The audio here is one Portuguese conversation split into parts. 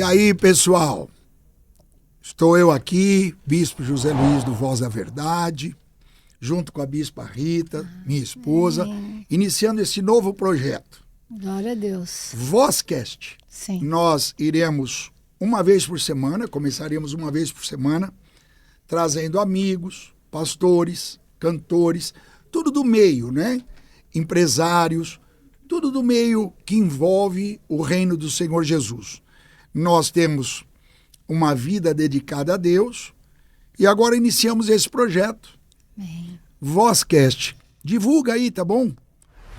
aí, pessoal? Estou eu aqui, Bispo José Luiz do Voz da Verdade, junto com a Bispa Rita, minha esposa, iniciando esse novo projeto. Glória a Deus. Vozcast. Sim. Nós iremos uma vez por semana, começaremos uma vez por semana, trazendo amigos, pastores, cantores, tudo do meio, né? Empresários, tudo do meio que envolve o reino do Senhor Jesus. Nós temos uma vida dedicada a Deus e agora iniciamos esse projeto. Amém. Vozcast. Divulga aí, tá bom?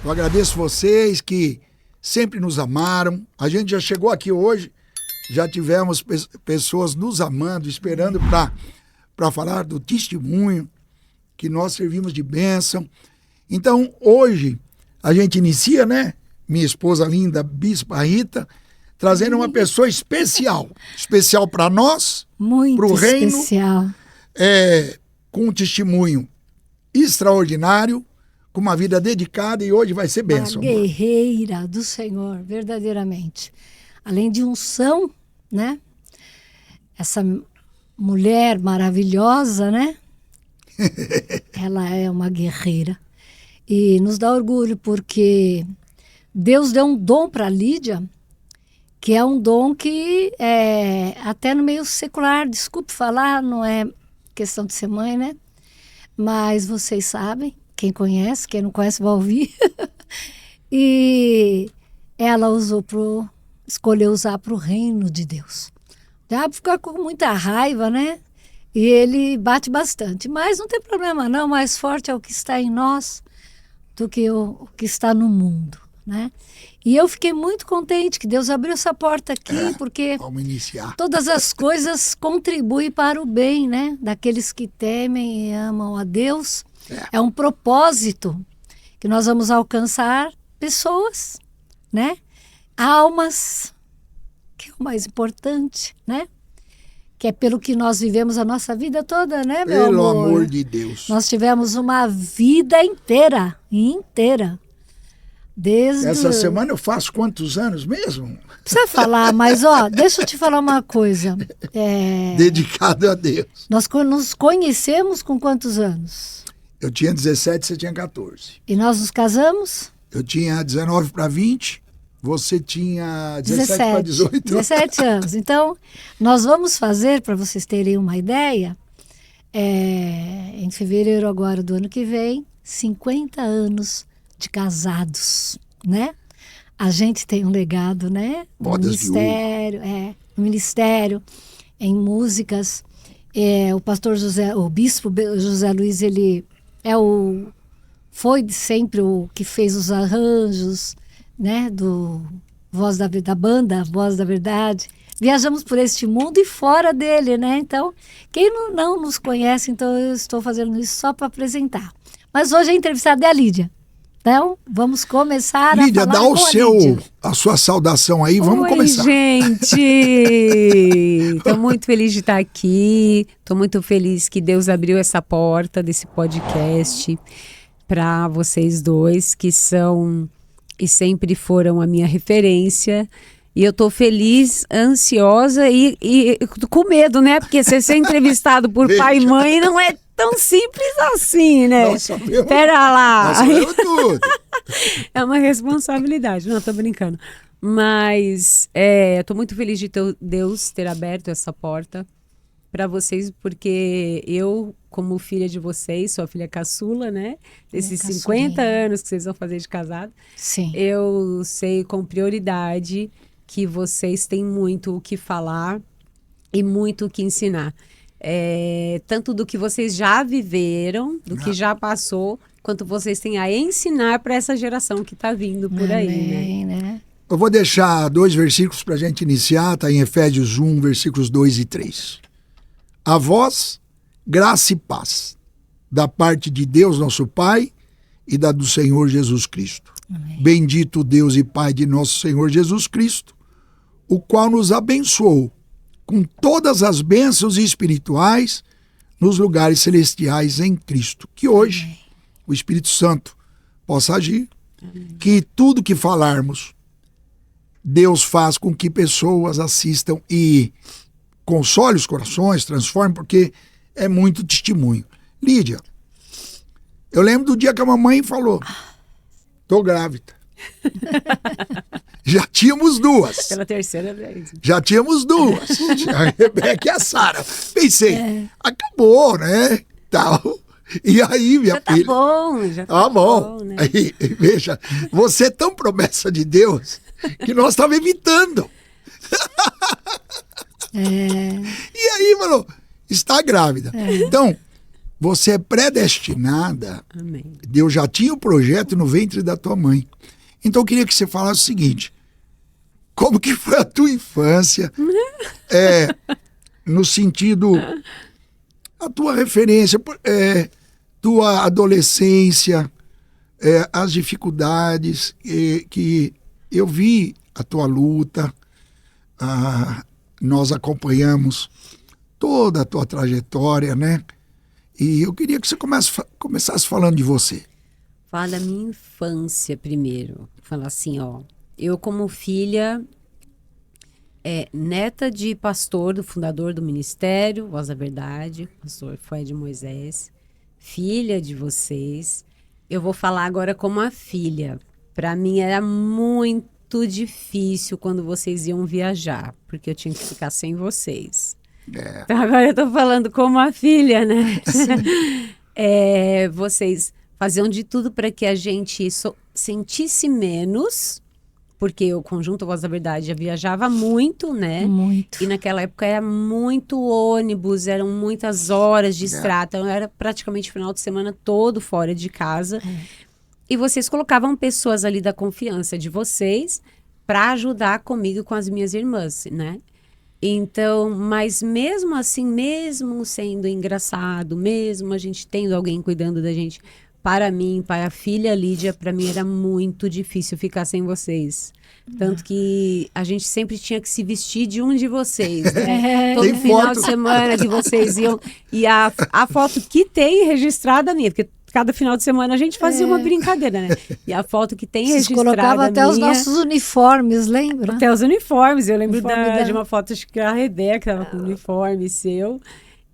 Eu agradeço vocês que sempre nos amaram. A gente já chegou aqui hoje, já tivemos pessoas nos amando, esperando para falar do testemunho que nós servimos de bênção. Então, hoje, a gente inicia, né? Minha esposa linda, Bispa Rita, trazendo uma pessoa especial. Especial para nós, para o reino. Muito especial. Com um testemunho extraordinário, com uma vida dedicada, e hoje vai ser bênção. Uma guerreira do Senhor, verdadeiramente. Além de unção, né? Essa mulher maravilhosa, né? Ela é uma guerreira. E nos dá orgulho porque Deus deu um dom para Lídia, que é um dom que até no meio secular, desculpe falar, não é questão de ser mãe, né? Mas vocês sabem, quem conhece, quem não conhece vai ouvir. E ela escolheu usar para o reino de Deus. O diabo fica com muita raiva, né? E ele bate bastante. Mas não tem problema não, mais forte é o que está em nós do que o que está no mundo, né? E eu fiquei muito contente que Deus abriu essa porta aqui, porque vamos iniciar. Todas as coisas contribuem para o bem, né? Daqueles que temem e amam a Deus. É um propósito que nós vamos alcançar pessoas, né? Almas, que é o mais importante, né? Que é pelo que nós vivemos a nossa vida toda, né, meu Pelo amor? amor de Deus. Nós tivemos uma vida inteira. Desde... Essa semana eu faço quantos anos mesmo? Precisa falar, mas deixa eu te falar uma coisa. Dedicado a Deus. Nós nos conhecemos com quantos anos? Eu tinha 17, você tinha 14. E nós nos casamos? Eu tinha 19 para 20, você tinha 17 para 18. 17 anos. Então, nós vamos fazer, para vocês terem uma ideia, em fevereiro agora do ano que vem, 50 anos de casados, né? A gente tem um legado, né? No ministério, em músicas. O pastor o bispo José Luiz, ele foi sempre o que fez os arranjos, né? Da banda Voz da Verdade. Viajamos por este mundo e fora dele, né? Então, quem não nos conhece, então eu estou fazendo isso só para apresentar. Mas hoje a entrevistada é a Lídia. Então, vamos começar Lídia, a falar dá a sua saudação aí, vamos começar. Oi, gente! Estou muito feliz de estar aqui, estou muito feliz que Deus abriu essa porta desse podcast para vocês dois, que são e sempre foram a minha referência. E eu tô feliz, ansiosa e com medo, né? Porque você ser entrevistado por pai e mãe não é tão simples assim, né? Nossa, Pera lá. Nós sabemos tudo. É uma responsabilidade. Não, tô brincando. Mas eu tô muito feliz de Deus ter aberto essa porta para vocês, porque eu, como filha de vocês, sou a filha caçula, né? Desses 50 anos que vocês vão fazer de casado. Sim. Eu sei com prioridade que vocês têm muito o que falar e muito o que ensinar. Tanto do que vocês já viveram, do que já passou, quanto vocês têm a ensinar para essa geração que está vindo por aí, né? Eu vou deixar 2 versículos para a gente iniciar, está em Efésios 1, versículos 2 e 3. A vós, graça e paz, da parte de Deus, nosso Pai, e da do Senhor Jesus Cristo. Amém. Bendito Deus e Pai de nosso Senhor Jesus Cristo, o qual nos abençoou com todas as bênçãos espirituais nos lugares celestiais em Cristo. Que hoje Amém. O Espírito Santo possa agir, Amém. Que tudo que falarmos Deus faz com que pessoas assistam e console os corações, transforme, porque é muito testemunho. Lídia, eu lembro do dia que a mamãe falou, tô grávida. Já tínhamos duas. Pela terceira vez. Já tínhamos duas. A Rebeca e a Sara. Pensei, acabou, né? Tal. E aí, minha Já filha. tá bom, já Ah, tá bom. né? Aí, veja, você é tão promessa de Deus que nós estávamos evitando. E aí, falou, está grávida. Então, você é predestinada. Amém. Deus já tinha o projeto no ventre da tua mãe. Então, eu queria que você falasse o seguinte. Como que foi a tua infância? No sentido... A tua referência, tua adolescência, as dificuldades que eu vi a tua luta, nós acompanhamos toda a tua trajetória, né? E eu queria que você começasse falando de você. Fala da minha infância primeiro. Fala assim, ó. Eu como filha, neta de pastor, do fundador do ministério, Voz da Verdade, pastor Fred Moisés, filha de vocês. Eu vou falar agora como a filha. Para mim era muito difícil quando vocês iam viajar, porque eu tinha que ficar sem vocês. Então agora eu tô falando como a filha, né? Vocês faziam de tudo para que a gente sentisse menos, porque o Conjunto Voz da Verdade já viajava muito, né? Muito. E naquela época era muito ônibus, eram muitas horas de estrada, então era praticamente o final de semana todo fora de casa. E vocês colocavam pessoas ali da confiança de vocês para ajudar comigo e com as minhas irmãs, né? Então, mas mesmo assim, mesmo sendo engraçado, mesmo a gente tendo alguém cuidando da gente, para mim, para a filha Lídia, para mim era muito difícil ficar sem vocês. Tanto que a gente sempre tinha que se vestir de um de vocês, né? Todo Tem final foto. de semana que vocês iam. E a foto que tem registrada minha, porque cada final de semana a gente fazia uma brincadeira, né? E a foto que tem Vocês registrada colocavam até minha, os nossos uniformes, lembra? até os uniformes. Eu lembro Uniforme de uma foto, acho que a Rebeca estava com o uniforme seu.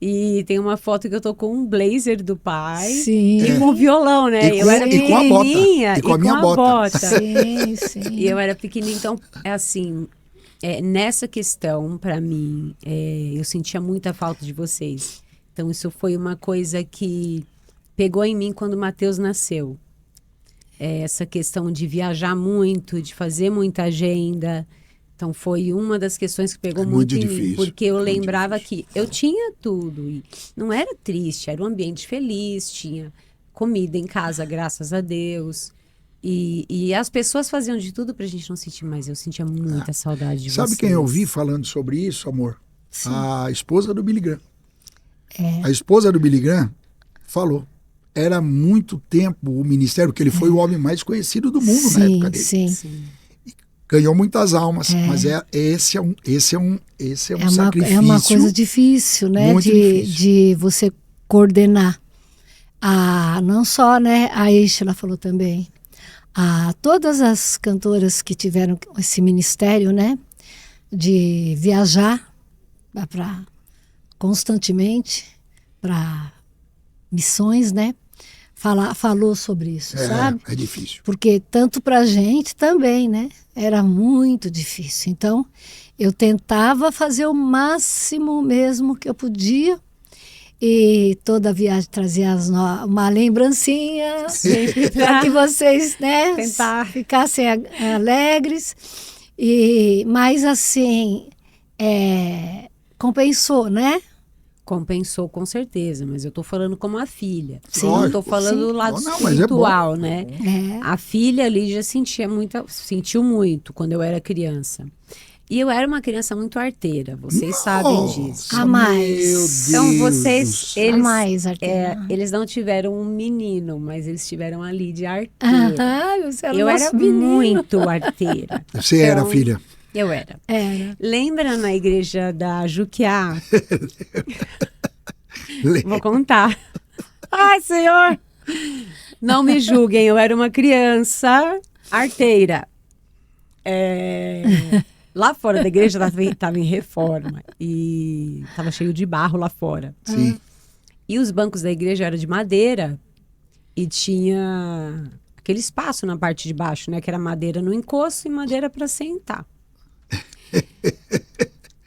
E tem uma foto que eu tô com um blazer do pai. Sim. E com um violão, né? E eu com- era e com a bota. pequenininha. E com a minha bota. Sim, sim. E eu era pequenininha. Então, é assim, nessa questão, para mim, eu sentia muita falta de vocês. Então, isso foi uma coisa que pegou em mim quando o Mateus nasceu. Essa questão de viajar muito, de fazer muita agenda. Então, foi uma das questões que pegou muito em mim. difícil, Porque eu muito lembrava difícil. que eu tinha tudo. E não era triste, era um ambiente feliz, tinha comida em casa, graças a Deus. E as pessoas faziam de tudo pra gente não sentir mais. Eu sentia muita saudade de vocês. Sabe quem eu vi falando sobre isso, amor? A esposa do Billy Graham. A esposa do Billy Graham falou. Era muito tempo o ministério, porque ele foi o homem mais conhecido do mundo na época dele. Sim. Ganhou muitas almas, mas esse é um sacrifício. É uma coisa difícil, né? Muito difícil. De você coordenar. Não só, né? A Ishla falou também. Todas as cantoras que tiveram esse ministério, né? De viajar constantemente para missões, né? Falou sobre isso, sabe? É difícil. Porque tanto para a gente também, né? Era muito difícil. Então, eu tentava fazer o máximo mesmo que eu podia. E toda viagem trazia uma lembrancinha para que vocês, né, ficassem alegres. Mas assim, compensou, né? Compensou com certeza, mas eu tô falando como a filha. Sim. Eu tô falando Sim. do lado Não, mas é bom. espiritual, né? É. A filha ali já sentiu muito quando eu era criança. E eu era uma criança muito arteira, vocês sabem disso. A mais. Meu Deus Então do vocês, céu. eles, mais arteira. eles não tiveram um menino, mas eles tiveram ali de arteira. Você era Eu nosso era menino. muito arteira. Você era, Então, filha. Eu era. Era. Lembra na igreja da Juquiá? Vou contar. Ai, Senhor! Não me julguem, eu era uma criança arteira. Lá fora da igreja estava em reforma e estava cheio de barro lá fora. Sim. E os bancos da igreja eram de madeira e tinha aquele espaço na parte de baixo, né? Que era madeira no encosto e madeira para sentar.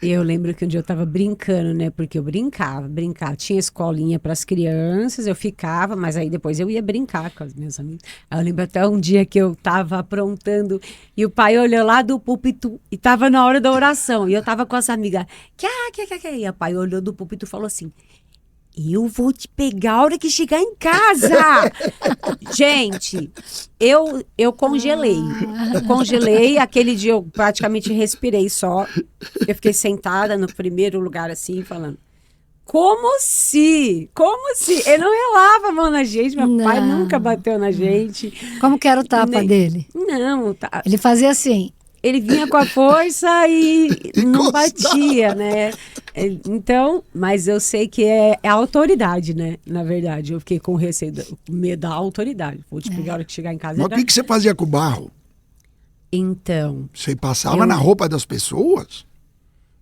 E eu lembro que um dia eu tava brincando, né? Porque eu brincava. Tinha escolinha para as crianças, eu ficava, mas aí depois eu ia brincar com as minhas amigas. Aí eu lembro até um dia que eu tava aprontando e o pai olhou lá do púlpito e tava na hora da oração. E eu tava com as amigas. E o pai olhou do púlpito e falou assim: eu vou te pegar a hora que chegar em casa. Gente, eu congelei. Eu congelei. Aquele dia eu praticamente respirei só. Eu fiquei sentada no primeiro lugar assim, falando: como se? Como se? Ele não relava a mão na gente. Meu pai Não. nunca bateu na gente. Como que era o tapa Nem- dele? Não, Ele fazia assim. ele vinha com a força e não Encostava. batia, né? Então, mas eu sei que é a autoridade, né? Na verdade, eu fiquei com receio, com medo da autoridade. Vou te pegar a hora que chegar em casa. Mas o que você fazia com o barro? Então, Você passava na roupa das pessoas?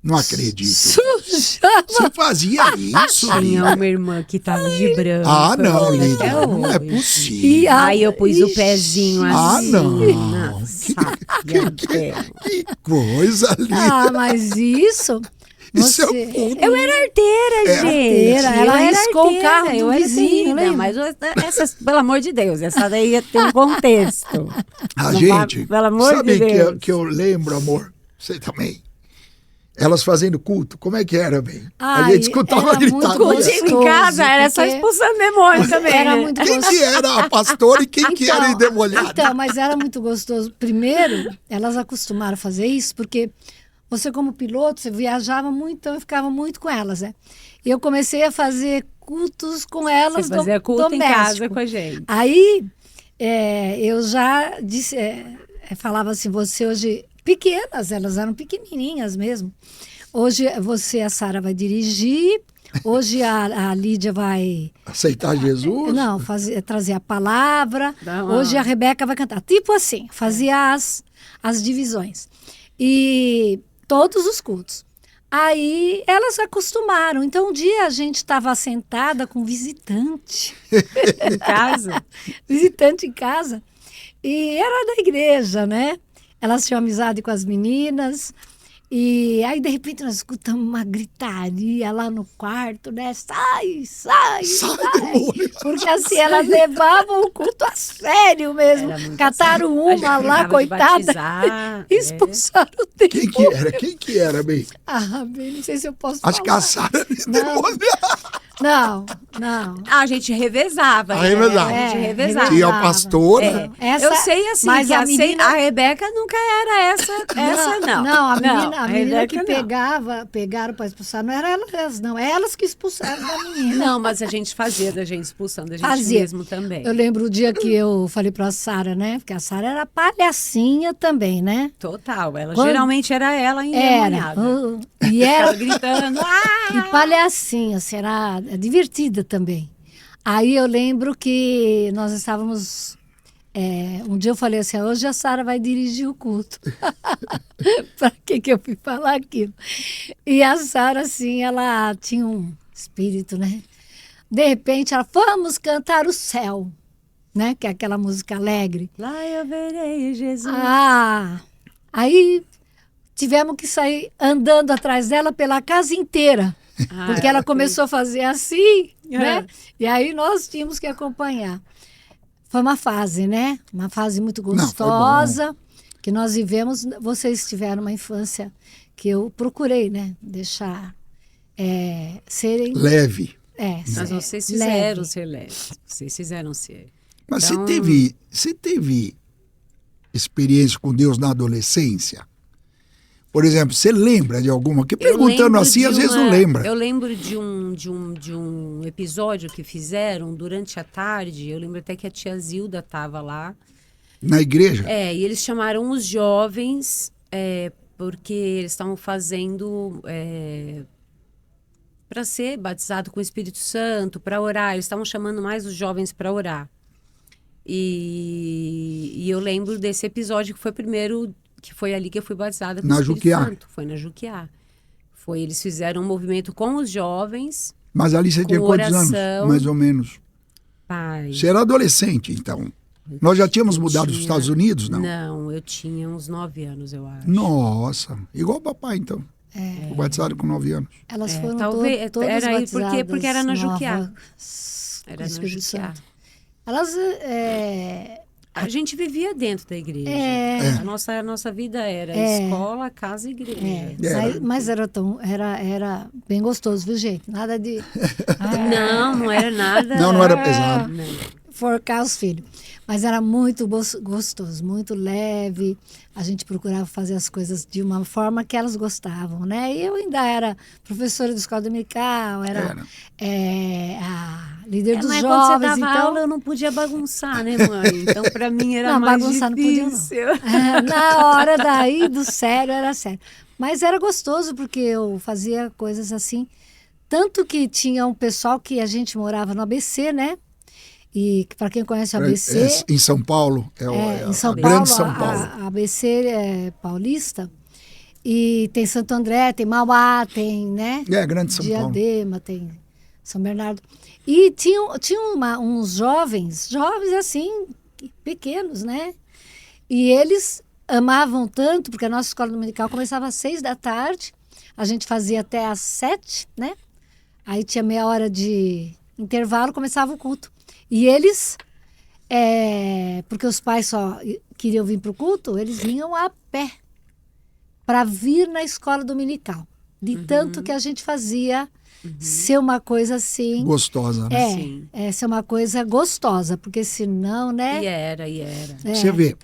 Não acredito. Você fazia isso, tinha Lídia? uma irmã que tava de branco. Ah, não, até Lídia. Não é hoje. possível. Aí eu pus o Ixi. pezinho Ah, assim. não. Na saia dela. Que coisa, Lídia. Ah, mas isso. Isso é Você... um ponto. Eu era arteira, gente. arteira. Ela Eu era riscou o arteira, carro do eu era vizinho, arteira, lembra? mas essas, pelo amor de Deus, essa daí tem um contexto. A Não gente, vai- pelo amor sabe de Deus. que eu lembro, amor? Você também. Elas fazendo culto, como é que era, bem? A Ai, gente escutava era muito gritar. gostoso. Em casa era só porque expulsando demônio também. Era né? muito Quem gostoso. que era a pastora e quem que era a endemoniada? Então, mas era muito gostoso. Primeiro, elas acostumaram a fazer isso, porque você, como piloto, você viajava muito, então eu ficava muito com elas, né? E eu comecei a fazer cultos com elas Você fazia culto em casa doméstico. com a gente. Aí, eu já disse, falava assim, você hoje... Pequenas, elas eram pequenininhas mesmo. Hoje a Sara vai dirigir, hoje a Lídia vai... Aceitar Jesus? Não, trazer a palavra. Dá uma- Hoje a Rebeca vai cantar. Tipo assim, fazia as divisões. E todos os cultos. Aí elas acostumaram. Então um dia a gente estava sentada com visitante. Em casa. Visitante em casa. E era da igreja, né? Elas tinham amizade com as meninas. E aí, de repente, nós escutamos uma gritaria lá no quarto, né? Sai, sai, Sai, sai. demônio. Porque assim, elas levavam o culto a sério mesmo. Era muito Cataram assim. A uma gente lá, brincava de coitada. batizar, Expulsaram o tempo. Quem que era? Quem que era, bem? Ah, bem, não sei se eu posso Acho que a falar. Sara era Não. endemoniada. Não, não. A gente revezava. Ah, né? revezava. A gente É, revezava. Tinha a revezava. pastora. Essa- Eu sei assim, mas que a a, menina- a Rebeca nunca era essa não. Não, a menina Rebeca que não. pegaram para expulsar, não era elas, não. É elas que expulsaram da menina. Não, mas a gente fazia da gente expulsando a gente Fazia. mesmo também. Eu lembro o dia que eu falei para a Sara, né? Porque a Sara era palhacinha também, né? Total. Ela Quando- geralmente era ela Era. endemoniada. E Ela era gritando. Ah! e palhacinha, será divertida também. Aí eu lembro que nós estávamos. Um dia eu falei assim: hoje a Sara vai dirigir o culto. Para que eu fui falar aquilo? E a Sara, assim, ela tinha um espírito, né? De repente, ela, vamos cantar o céu, né? Que é aquela música alegre. Lá eu verei Jesus. Ah, aí tivemos que sair andando atrás dela pela casa inteira. Porque ela começou a fazer assim, né? E aí nós tínhamos que acompanhar. Foi uma fase, né? Uma fase muito foi gostosa que nós vivemos. Vocês tiveram uma infância que eu procurei, né? Deixar serem... Leve. Mas vocês leve. fizeram ser leves. Vocês fizeram ser. Mas Então- você teve experiência com Deus na adolescência? Por exemplo, você lembra de alguma? Porque Eu perguntando lembro assim, de às vezes não lembra. Eu lembro de um episódio que fizeram durante a tarde. Eu lembro até que a tia Zilda estava lá. Na igreja? E eles chamaram os jovens porque eles estavam fazendo para ser batizado com o Espírito Santo, para orar. Eles estavam chamando mais os jovens para orar. E eu lembro desse episódio que foi o primeiro que foi ali que eu fui batizada com Na o Espírito Juquiá. Santo. Foi na Juquiá. Eles fizeram um movimento com os jovens. Mas ali você Com tinha quantos oração. anos? Mais ou menos. Pai, Você era adolescente, então. Nós já tínhamos mudado dos Estados Unidos, não? Não, eu tinha uns 9 anos, eu acho. Nossa, igual o papai, então. Foi batizado com 9 anos. Elas foram talvez- todas era aí batizadas porque era na Juquiá. novas, Era com o no Espírito Juquiá. Santo. Elas A gente vivia dentro da igreja. A nossa vida era escola, casa e igreja. mas era bem gostoso, viu, gente? Nada de Não era nada. Não era pesado. forcar os filhos. Mas era muito gostoso, muito leve. A gente procurava fazer as coisas de uma forma que elas gostavam, né? E eu ainda era professora de escola dominical, era a líder dos mas jovens. quando você dava então, aula, eu não podia bagunçar, né, mãe? Então, pra mim, era não, mais bagunçar difícil. não podia, não. Na hora daí, do sério, era sério. Mas era gostoso, porque eu fazia coisas assim. Tanto que tinha um pessoal que a gente morava no ABC, né? E para quem conhece o ABC... Em São Paulo. em São Paulo, grande São Paulo. A ABC é paulista. E tem Santo André, tem Mauá, tem, né? Grande São Paulo. Diadema, tem São Bernardo. E tinha uns jovens assim, pequenos, né? E eles amavam tanto, porque a nossa escola dominical começava às 6 da tarde, a gente fazia até às 7, né? Aí tinha meia hora de intervalo, começava o culto. E eles, porque os pais só queriam vir para o culto, eles vinham a pé para vir na escola dominical. De tanto que a gente fazia ser uma coisa assim... Gostosa, né? Sim. Ser uma coisa gostosa, porque senão, né? E era. Você vê,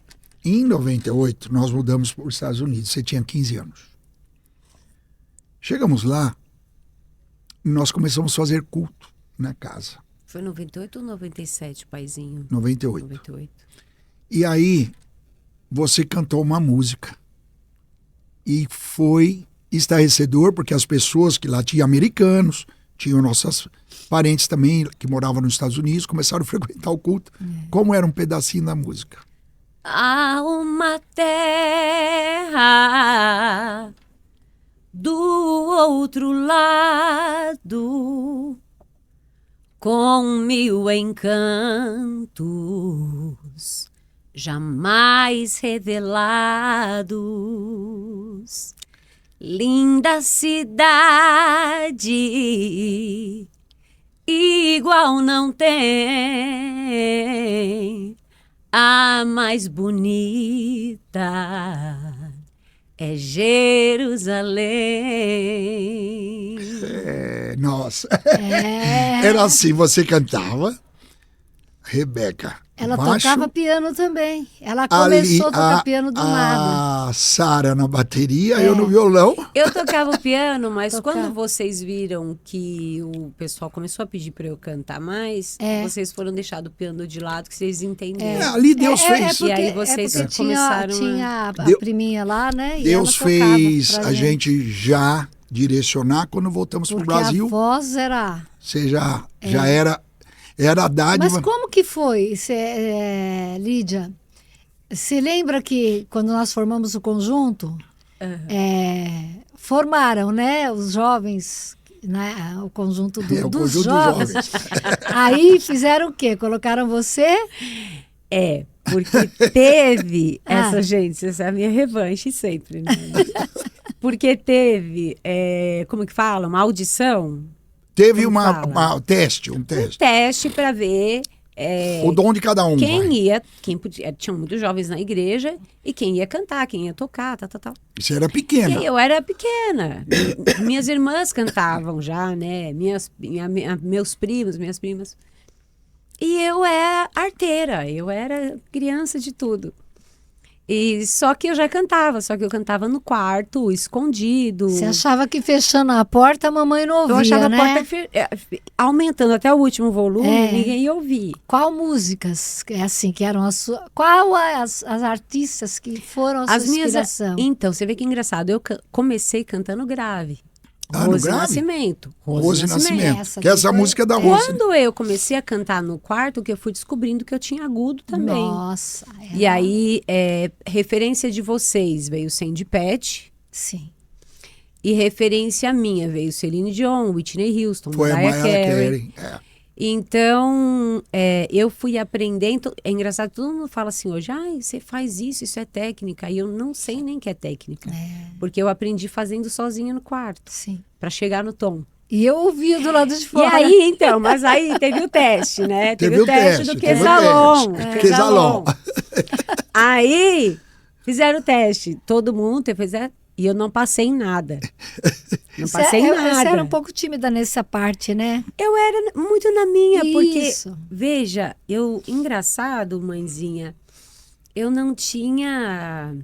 em 98, nós mudamos para os Estados Unidos. Você tinha 15 anos. Chegamos lá, nós começamos a fazer culto na casa. Foi 98 ou 97, paizinho? 98. 98. E aí, você cantou uma música. E foi estarrecedor, porque as pessoas que lá tinham americanos, tinham nossas parentes também que moravam nos Estados Unidos, começaram a frequentar o culto. Como era um pedacinho da música. Há uma terra do outro lado, com 1000 encantos jamais revelados. Linda cidade, igual não tem. A mais bonita é Jerusalém. Nossa. Era assim, você cantava, Rebeca. Ela baixo, tocava piano também. Ela começou a tocar piano do nada. A Sara na bateria, eu no violão. Eu tocava o piano, mas Tocava. quando vocês viram que o pessoal começou a pedir para eu cantar mais, vocês foram deixar o piano de lado, que vocês entenderam. Ali Deus fez. E aí vocês porque começaram tinha a Deus- priminha lá, né? E Deus ela tocava fez pra a gente já direcionar quando voltamos para o Porque Brasil. a voz era... Você já era a dádiva. Mas como que foi, Lídia? Você lembra que quando nós formamos o conjunto, formaram, né, os jovens, né, o conjunto, O dos conjunto jovens. dos Aí fizeram o quê? Colocaram você? Porque teve essa, gente, essa é a minha revanche sempre, né? Porque teve, como que fala? Uma audição. Teve Como um fala? teste. Teste para ver O dom de cada um. quem podia. Tinham muitos jovens na igreja e quem ia cantar, quem ia tocar, tal. Você era E pequena. aí eu era pequena. Minhas irmãs cantavam já, né? Meus primos, minhas primas. E eu era arteira, eu era criança de tudo. E só que eu já cantava, só que eu cantava no quarto, escondido. Você achava que fechando a porta a mamãe não ouvia, Eu achava né? a porta aumentando até o último volume, ninguém ia ouvir. Qual músicas, assim, que eram as suas... Qual as artistas que foram a sua inspiração? Então, você vê que engraçado, eu comecei cantando grave. Ah, no Rose grave? Nascimento. Rose Nascimento. Essa Que essa aqui foi- música é da Rose. Quando eu comecei a cantar no quarto, que eu fui descobrindo que eu tinha agudo também. Nossa. E aí, referência de vocês veio Sandy Patch. Sim. E referência minha veio Celine Dion, Whitney Houston, Foi a Mariah Mariah Carey. Carey. É. Então, eu fui aprendendo. É engraçado, todo mundo fala assim hoje, você faz isso é técnica. E eu não sei nem que é técnica. Porque eu aprendi fazendo sozinha no quarto, Sim. para chegar no tom. E eu ouvia do lado de E fora. aí, então, mas aí teve o teste, né? Teve o teste, do teve o Quesalon. teste. Quesalon. Aí, fizeram o teste. Todo mundo fez, e eu não passei em nada. Não passei em nada. Você era um pouco tímida nessa parte, né? Eu era muito na minha, Isso. porque, veja, engraçado, mãezinha, eu não tinha...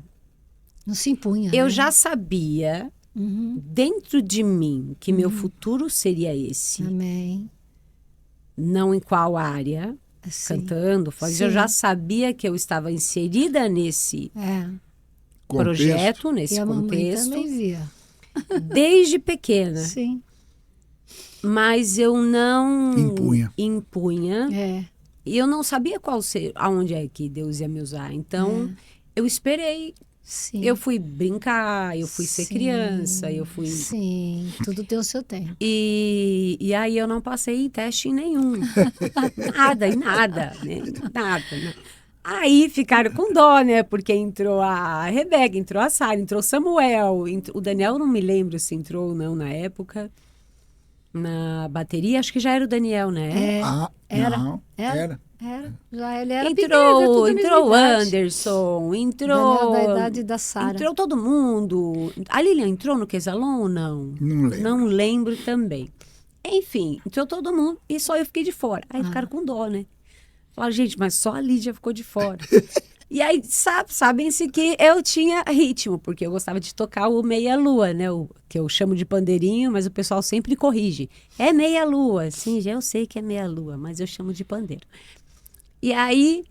Não se impunha. Eu né? já sabia, Uhum. dentro de mim, que meu futuro seria esse. Amém. Não em qual área, Assim. cantando, fazendo. Sim. Eu já sabia que eu estava inserida nesse projeto, nesse E a mamãe contexto, também via. desde pequena. Sim. Mas eu não Impunha. É. E eu não sabia aonde é que Deus ia me usar. Então, eu esperei. Sim. Eu fui brincar, eu fui ser Sim. criança, eu fui... Sim, tudo tem o seu tempo. E aí eu não passei em teste em nenhum. Nada, né? Nada, né? Aí ficaram com dó, né? Porque entrou a Rebeca, entrou a Sara, entrou o Samuel, o Daniel, eu não me lembro se entrou ou não na época. Na bateria, acho que já era o Daniel, né? Era. Não, era. Já ele era Entrou pequeno, o Anderson, entrou... Daniel da idade da Sara. Entrou todo mundo. A Lilian entrou no Quesalon ou não? Não lembro. Não lembro também. Enfim, entrou todo mundo e só eu fiquei de fora. Aí ficaram com dó, né? Falaram, gente, mas só a Lídia ficou de fora. E aí, sabem-se que eu tinha ritmo, porque eu gostava de tocar o meia-lua, né? O que eu chamo de pandeirinho, mas o pessoal sempre corrige. É meia-lua. Sim, já eu sei que é meia-lua, mas eu chamo de pandeiro. E aí,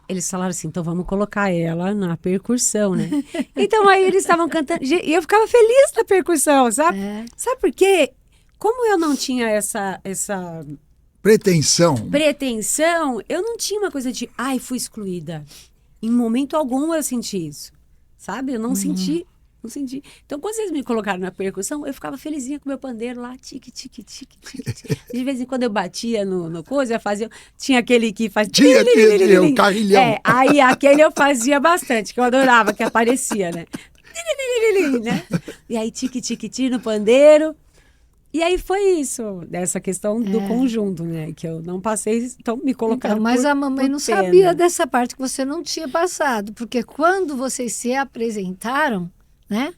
eles falaram assim, então vamos colocar ela na percussão, né? Então aí eles estavam cantando, e eu ficava feliz na percussão, sabe? Sabe por quê? Como eu não tinha essa Pretensão. pretensão, eu não tinha uma coisa de, fui excluída. Em momento algum eu senti isso, sabe? Eu não senti. Então, quando vocês me colocaram na percussão, eu ficava felizinha com meu pandeiro lá, tique, tique, tique, tique, tique. De vez em quando eu batia no coisa, eu fazia... Tinha aquele que fazia... Tinha o carrilhão. Aí aquele eu fazia bastante, que eu adorava, que aparecia, né? Né? E aí, tique, tique, tique no pandeiro. E aí foi isso, dessa questão do conjunto, né? Que eu não passei, então me colocaram Então, mas por, a mamãe por não pena. sabia dessa parte que você não tinha passado. Porque quando vocês se apresentaram, né?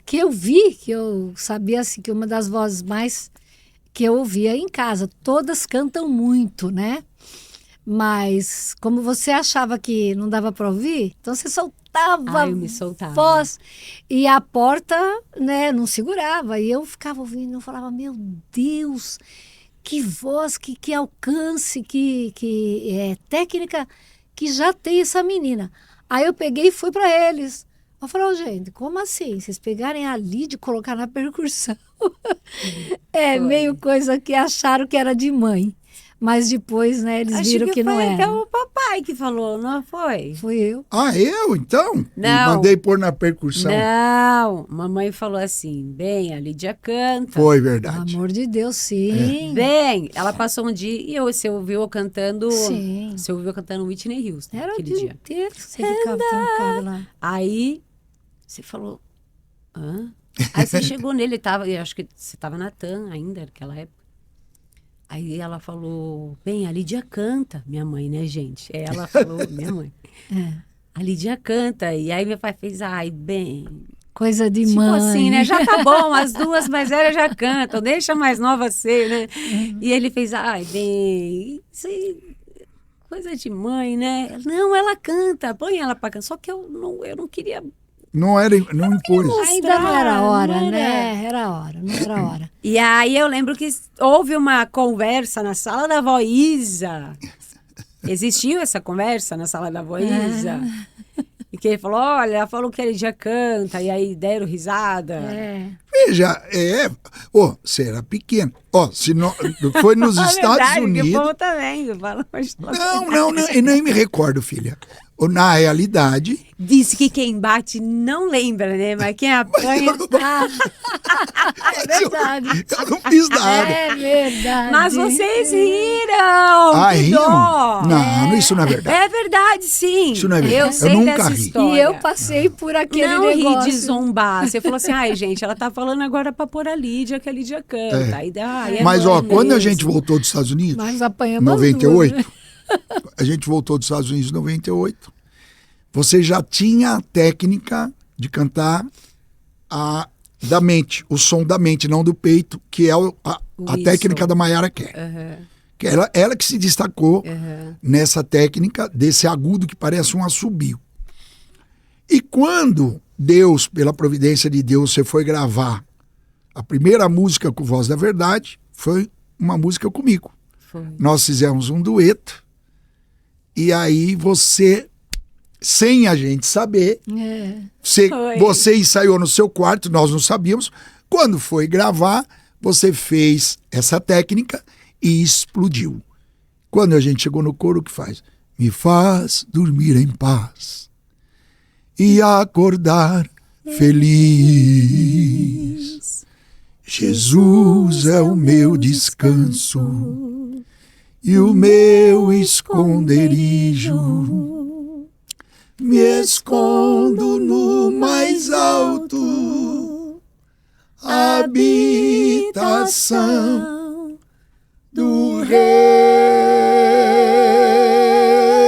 Que eu vi, que eu sabia assim, que uma das vozes mais que eu ouvia em casa. Todas cantam muito, né? Mas como você achava que não dava para ouvir, então você soltava Eu me soltava. voz e a porta, né, não segurava. E eu ficava ouvindo, eu falava, meu Deus, que voz, que alcance, que técnica que já tem essa menina. Aí eu peguei e fui para eles. Eu falei, gente, como assim? Vocês pegarem a Lídia e colocar na percussão? Meio coisa que acharam que era de mãe. Mas depois, né, eles viram que não era. Então o papai que falou, não foi? Fui eu. Eu, então? Não. E mandei pôr na percussão. Não, mamãe falou assim, bem, a Lídia canta. Foi Pelo verdade. amor de Deus, sim. Bem, ela passou um dia e você ouviu eu cantando... Sim. Você ouviu eu cantando Whitney Houston Era o aquele dia dia. inteiro que você ficava trancado lá. Aí, você falou, hã? Aí você chegou nele, eu acho que você estava na TAM ainda, naquela época. Aí ela falou, bem, a Lídia canta, minha mãe, né, gente? Aí ela falou, minha mãe, a Lídia canta. E aí meu pai fez, bem... Coisa de Tipo mãe. assim, né? Já tá bom, as duas mais velhas já cantam, deixa a mais nova ser, né? E ele fez, bem, isso aí, coisa de mãe, né? Não, ela canta, põe ela pra cantar. Só que eu não queria... Não impôs. Ainda não era hora, não era. né? Era hora, não era hora. E aí eu lembro que houve uma conversa na sala da avó Isa. Existiu essa conversa na sala da avó Isa? E Que ele falou, olha, ela falou que ele já canta, e aí deram risada. Veja, você era pequeno. Se não, foi nos É Estados verdade, que o Unidos. povo tá vendo. Fala, mas Não, eu nem me recordo, filha. Na realidade, Disse que quem bate não lembra, né? Mas quem apanha... É verdade. eu não fiz nada. É verdade. Mas vocês riram! Que Riam? dó! Não, isso não é verdade. É verdade, sim. Isso não é verdade. Eu Eu sei nunca dessa ri. história. E eu passei por aquele não negócio. ri de zombar. Você falou assim, ai, gente, ela tá falando agora pra pôr a Lídia, que a Lídia canta. Aí dá, aí é Mas, mãe quando a mesmo. gente voltou dos Estados Unidos, Mas apanhamos as 98, duas, né? a gente voltou dos Estados Unidos em 98, você já tinha a técnica de cantar da mente, o som da mente, não do peito, que é a Wilson. técnica da Mayara Carey. Aham, Que ela que se destacou aham. nessa técnica desse agudo que parece um assobio. E quando Deus, pela providência de Deus, você foi gravar a primeira música com Voz da Verdade, foi uma música comigo. Foi. Nós fizemos um dueto, e aí você, sem a gente saber, Foi. você ensaiou no seu quarto, nós não sabíamos. Quando foi gravar, você fez essa técnica e explodiu. Quando a gente chegou no coro, o que faz? Me faz dormir em paz e acordar feliz. Jesus é o meu descanso e o meu esconderijo. Me escondo no mais alto, habitação do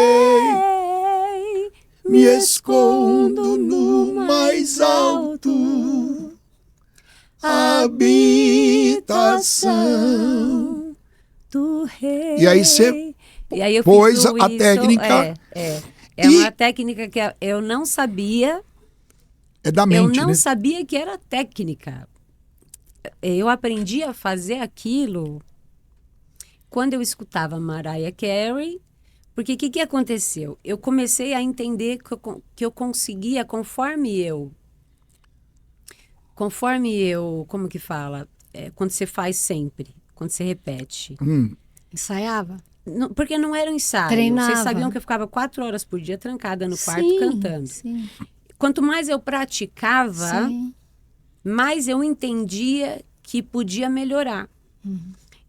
Rei. Me escondo no mais alto, habitação Do Rei. E aí você E aí eu pôs fiz o a Wilson, técnica. É E- uma técnica que eu não sabia. É da Eu mente, não né? sabia que era técnica. Eu aprendi a fazer aquilo quando eu escutava Mariah Carey, porque o que aconteceu? Eu comecei a entender que eu conseguia, conforme eu, como que fala? Quando você faz sempre, quando você repete. Ensaiava? Porque não era um ensaio. Treinava. Vocês sabiam que eu ficava 4 horas por dia trancada no quarto Sim, cantando. Sim, Quanto mais eu praticava, sim. mais eu entendia que podia melhorar.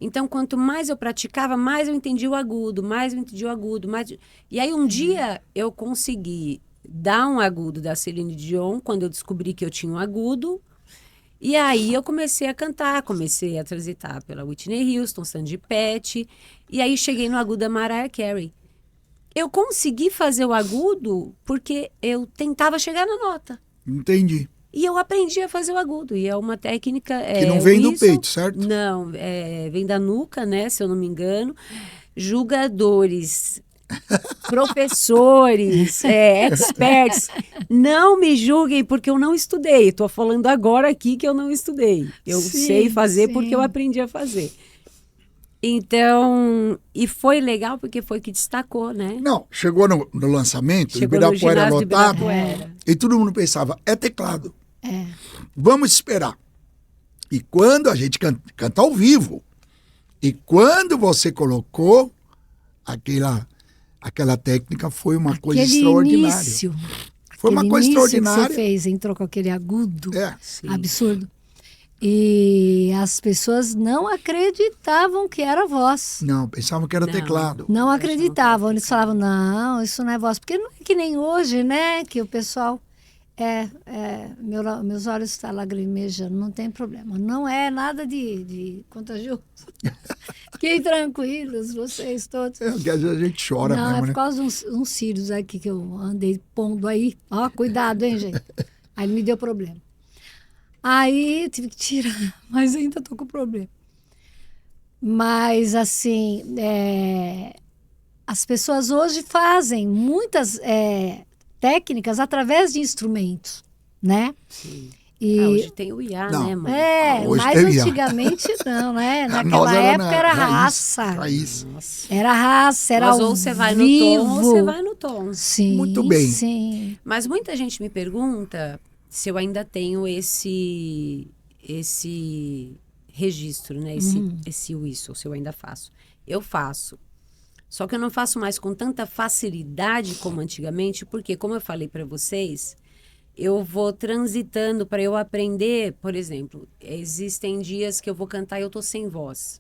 Então, quanto mais eu praticava, mais eu entendia o agudo, mais eu entendia o agudo. E aí, um dia, eu consegui dar um agudo da Celine Dion, quando eu descobri que eu tinha um agudo. E aí, eu comecei a cantar, comecei a transitar pela Whitney Houston, Sandy Patty. E aí, cheguei no agudo da Mariah Carey. Eu consegui fazer o agudo porque eu tentava chegar na nota. Entendi. E eu aprendi a fazer o agudo. E é uma técnica... Que não vem do Wilson, peito, certo? Não, vem da nuca, né? Se eu não me engano. Julgadores, professores, experts, não me julguem porque eu não estudei. Estou falando agora aqui que eu não estudei. Eu Sim, sei fazer sim. porque eu aprendi a fazer. Então, e foi legal porque foi que destacou, né? Não, chegou no lançamento, Chegou no Ibirapuera ginásio de lotado, Ibirapuera. e todo mundo pensava, é teclado. É. Vamos esperar. E quando a gente canta ao vivo, e quando você colocou aquela técnica, foi uma coisa Aquele extraordinária. início. Foi uma aquele coisa início extraordinária. que você fez, entrou com aquele agudo É. Sim. absurdo. E as pessoas não acreditavam que era voz. Não, pensavam que era Não. teclado. Não acreditavam. Eles falavam, não, isso não é voz. Porque não é que nem hoje, né? Que o pessoal... meus olhos estão lagrimejando, não tem problema. Não é nada de contagioso. Fiquem tranquilos, vocês todos. Que às vezes a gente chora Não, mesmo, é por né? causa de uns cílios aqui que eu andei pondo aí. Ó, cuidado, hein, gente? Aí me deu problema. Aí eu tive que tirar, mas ainda tô com problema. Mas, assim, as pessoas hoje fazem muitas técnicas através de instrumentos, né? Sim. E hoje tem o IA, Não. né, mãe? Hoje mas tem IA. antigamente não, né? Nós Naquela época na era raiz, raça. raiz. Nossa. Era raça, era Mas ao ou você vai vivo. no tom ou você vai no tom. Sim, Muito bem. sim. Mas muita gente me pergunta se eu ainda tenho esse registro, né? Esse whistle, se eu ainda faço. Eu faço. Só que eu não faço mais com tanta facilidade como antigamente, porque, como eu falei para vocês, eu vou transitando para eu aprender. Por exemplo, existem dias que eu vou cantar e eu tô sem voz.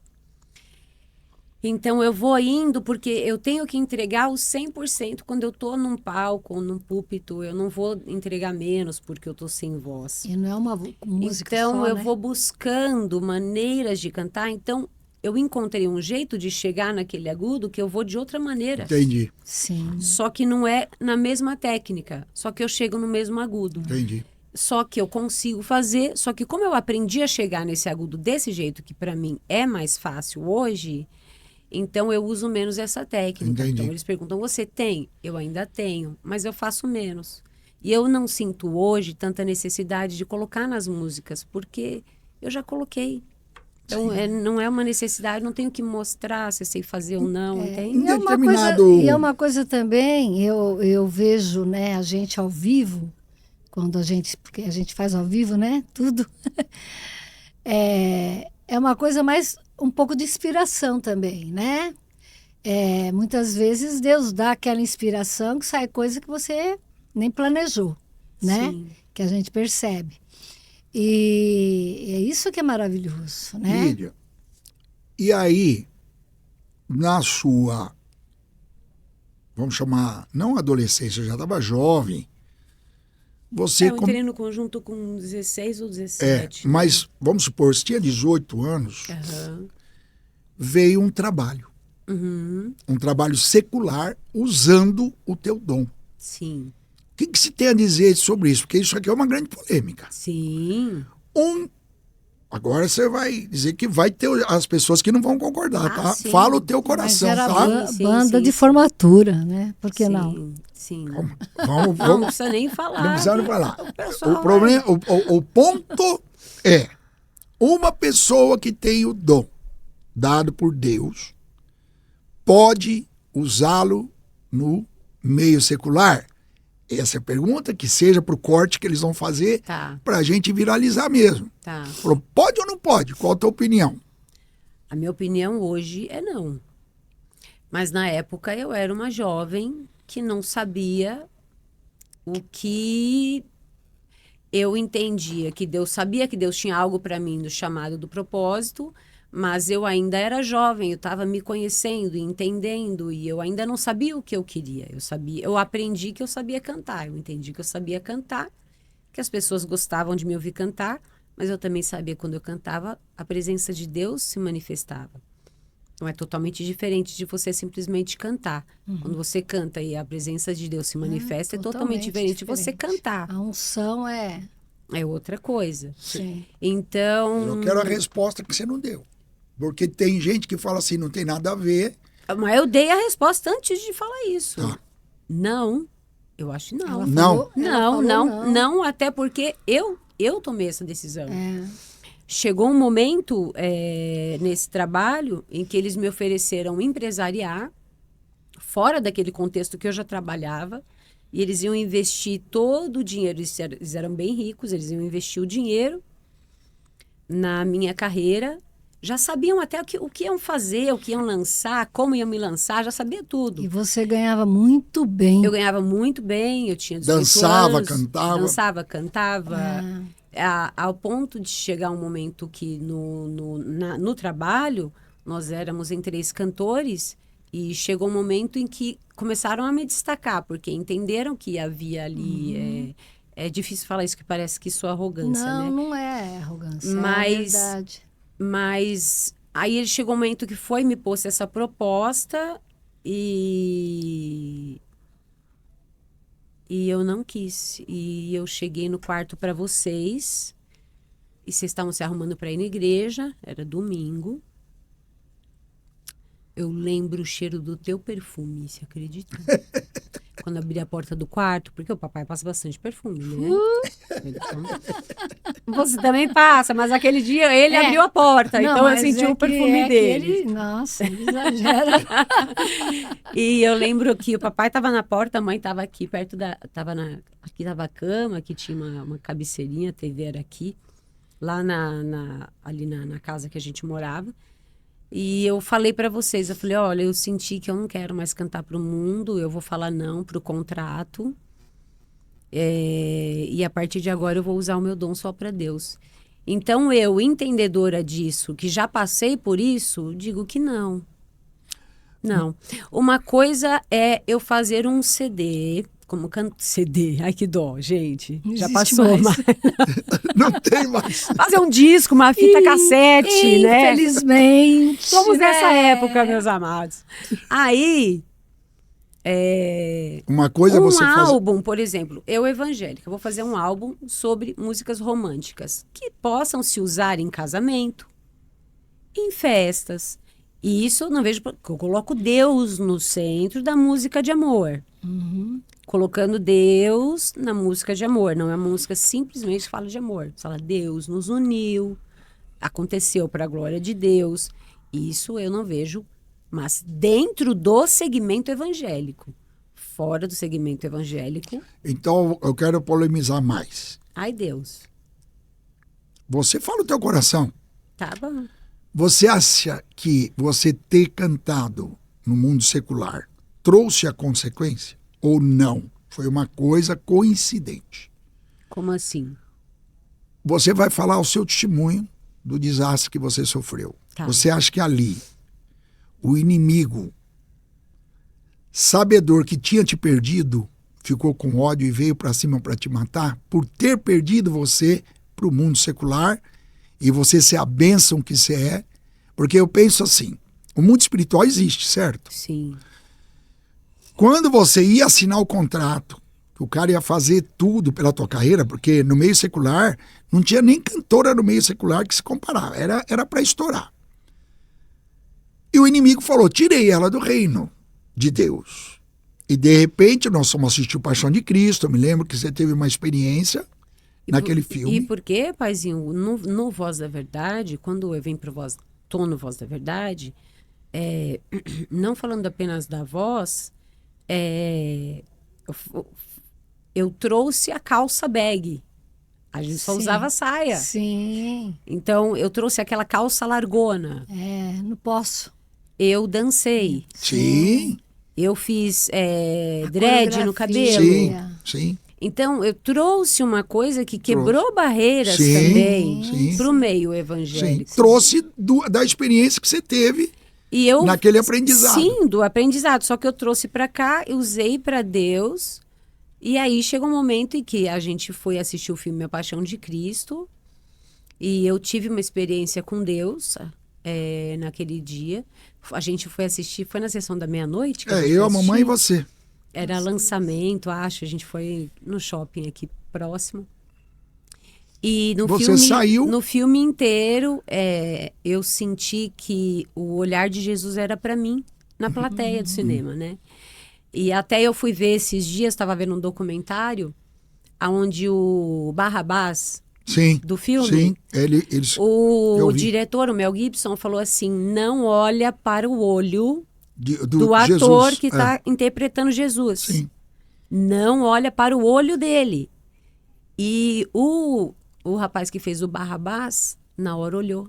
Então, eu vou indo porque eu tenho que entregar o 100% quando eu tô num palco ou num púlpito. Eu não vou entregar menos porque eu tô sem voz. E não é uma música Então, só, eu né? vou buscando maneiras de cantar. Então, eu encontrei um jeito de chegar naquele agudo que eu vou de outra maneira. Entendi, Sim. Só que não é na mesma técnica. Só que eu chego no mesmo agudo. entendi. Só que eu consigo fazer. Só que como eu aprendi a chegar nesse agudo desse jeito, que para mim é mais fácil hoje, então eu uso menos essa técnica. Entendi. Então eles perguntam: você tem? Eu ainda tenho, mas eu faço menos. E eu não sinto hoje tanta necessidade de colocar nas músicas, porque eu já coloquei. Então não é uma necessidade, não tenho que mostrar se eu sei fazer ou não, entende? Em determinado- E é uma coisa também, eu vejo, né, a gente ao vivo, porque a gente faz ao vivo, né, tudo. É uma coisa mais, um pouco de inspiração também, né? Muitas vezes Deus dá aquela inspiração que sai coisa que você nem planejou, né? Sim. Que a gente percebe. E é isso que é maravilhoso, né? Lídia, e aí, na sua, vamos chamar, não adolescência, já estava jovem, você... Eu entrei no conjunto com 16 ou 17. mas, vamos supor, você tinha 18 anos, Aham. veio um trabalho secular usando o teu dom. Sim. O que se tem a dizer sobre isso? Porque isso aqui é uma grande polêmica. Sim. Agora você vai dizer que vai ter as pessoas que não vão concordar, tá? sim. Fala o teu Mas coração, era tá? Sim, banda sim, de sim. formatura, né? Por que sim, não? Sim. Vamos, Não precisa nem falar. Não precisa nem falar. O pessoal O problema, o ponto é uma pessoa que tem o dom dado por Deus pode usá-lo no meio secular? Essa é a pergunta, que seja para o corte que eles vão fazer Tá. para a gente viralizar mesmo. Tá. Falou, pode ou não pode? Qual a tua opinião? A minha opinião hoje é não. Mas na época eu era uma jovem que não sabia o que eu entendia, que Deus sabia que Deus tinha algo para mim do chamado do propósito, mas eu ainda era jovem, eu estava me conhecendo e entendendo, e eu ainda não sabia o que eu queria. Eu aprendi que eu sabia cantar, eu entendi que eu sabia cantar, que as pessoas gostavam de me ouvir cantar, mas eu também sabia quando eu cantava, a presença de Deus se manifestava. Então é totalmente diferente de você simplesmente cantar. Quando você canta e a presença de Deus se manifesta, é totalmente diferente de você cantar. A unção é... É outra coisa. Sim. Então. Eu quero a resposta que você não deu. Porque tem gente que fala assim, não tem nada a ver. Mas eu dei a resposta antes de falar isso. Tá. Não, eu acho que não. Ela Não. falou- ela Não, falou não, até porque eu tomei essa decisão. Chegou um momento nesse trabalho em que eles me ofereceram empresariar fora daquele contexto que eu já trabalhava, e eles iam investir todo o dinheiro, eles eram bem ricos, eles iam investir o dinheiro na minha carreira, já sabiam até o que iam fazer, o que iam lançar, como iam me lançar, já sabia tudo. E você ganhava muito bem. Eu ganhava muito bem, eu tinha 18 Dançava, anos. cantava. Dançava, cantava. Ao ponto de chegar um momento que no trabalho, nós éramos em 3 cantores, e chegou um momento em que começaram a me destacar, porque entenderam que havia ali... É difícil falar isso, que parece que isso é arrogância, né? Não é arrogância, é Mas- verdade. Mas aí ele chegou um momento que foi me pôs essa proposta e eu não quis. E eu cheguei no quarto para vocês e vocês estavam se arrumando para ir na igreja, era domingo. Eu lembro o cheiro do teu perfume, você acredita? quando abri a porta do quarto, porque o papai passa bastante perfume, né? Você também passa, mas aquele dia ele abriu a porta, Não, então eu mas senti é o que- perfume é que dele. ele- nossa, ele exagera. E eu lembro que o papai estava na porta, a mãe estava aqui perto aqui estava a cama, aqui tinha uma cabeceirinha, a TV era aqui, lá ali na casa que a gente morava. E eu falei para vocês, eu falei, olha, eu senti que eu não quero mais cantar para o mundo, eu vou falar não para o contrato. E a partir de agora eu vou usar o meu dom só para Deus. Então eu, entendedora disso, que já passei por isso, digo que não. Não. Uma coisa é eu fazer um CD, como canto CD, ai que dó, gente, Não já existe passou. mais. Não tem mais. Fazer um disco, uma fita cassete, né? Infelizmente. Somos dessa né? época, meus amados. Aí, Uma coisa é um você fazer. álbum, por exemplo, eu evangélica, eu vou fazer um álbum sobre músicas românticas que possam se usar em casamento, em festas. E isso eu não vejo, porque eu coloco Deus no centro da música de amor. Colocando Deus na música de amor. Não é uma música simplesmente fala de amor. Fala, Deus nos uniu, aconteceu para a glória de Deus. Isso eu não vejo, mas dentro do segmento evangélico. Fora do segmento evangélico, Então eu quero polemizar mais. ai Deus. Você fala o teu coração. Tá bom. Você acha que você ter cantado no mundo secular trouxe a consequência? Ou não? Foi uma coisa coincidente. Como assim? Você vai falar o seu testemunho do desastre que você sofreu. Tá. Você acha que ali o inimigo, sabedor que tinha te perdido, ficou com ódio e veio para cima para te matar por ter perdido você para o mundo secular e você ser a bênção que você é? Porque eu penso assim, o mundo espiritual existe, certo? Sim. Quando você ia assinar o contrato, que o cara ia fazer tudo pela tua carreira, porque no meio secular não tinha nem cantora no meio secular que se comparava, era para estourar. E o inimigo falou, tirei ela do reino de Deus. E de repente nós fomos assistir o Paixão de Cristo, eu me lembro que você teve uma experiência naquele filme. E por quê, paizinho? No Voz da Verdade, quando eu venho pro Voz, tô no Voz da Verdade, não falando apenas da voz, eu trouxe a calça bag. A gente só Sim. usava saia. Sim, Então, eu trouxe aquela calça largona. não posso. Eu dancei. Sim, Eu fiz dread no coreografia. cabelo. sim, É. sim. Então, eu trouxe uma coisa que quebrou barreiras Sim, também sim. para o meio Sim, evangélico. trouxe da experiência que você teve E eu, naquele aprendizado. Sim, do aprendizado. Só que eu trouxe para cá, eu usei para Deus. E aí chegou um momento em que a gente foi assistir o filme A Paixão de Cristo. E eu tive uma experiência com Deus naquele dia. A gente foi assistir, foi na sessão da meia-noite? que a gente Eu, foi a mamãe e assistir. você. Era lançamento, acho. A gente foi no shopping aqui próximo. E no Você filme, saiu? no filme inteiro, eu senti que o olhar de Jesus era para mim, na plateia do cinema, né? E até eu fui ver esses dias, estava vendo um documentário, onde o Barrabás, Sim. do filme, Sim, eles o eu vi. diretor, o Mel Gibson, falou assim, não olha para o olho do do ator Jesus, que está interpretando Jesus. Sim. Não olha para o olho dele. E o rapaz que fez o Barrabás, na hora olhou.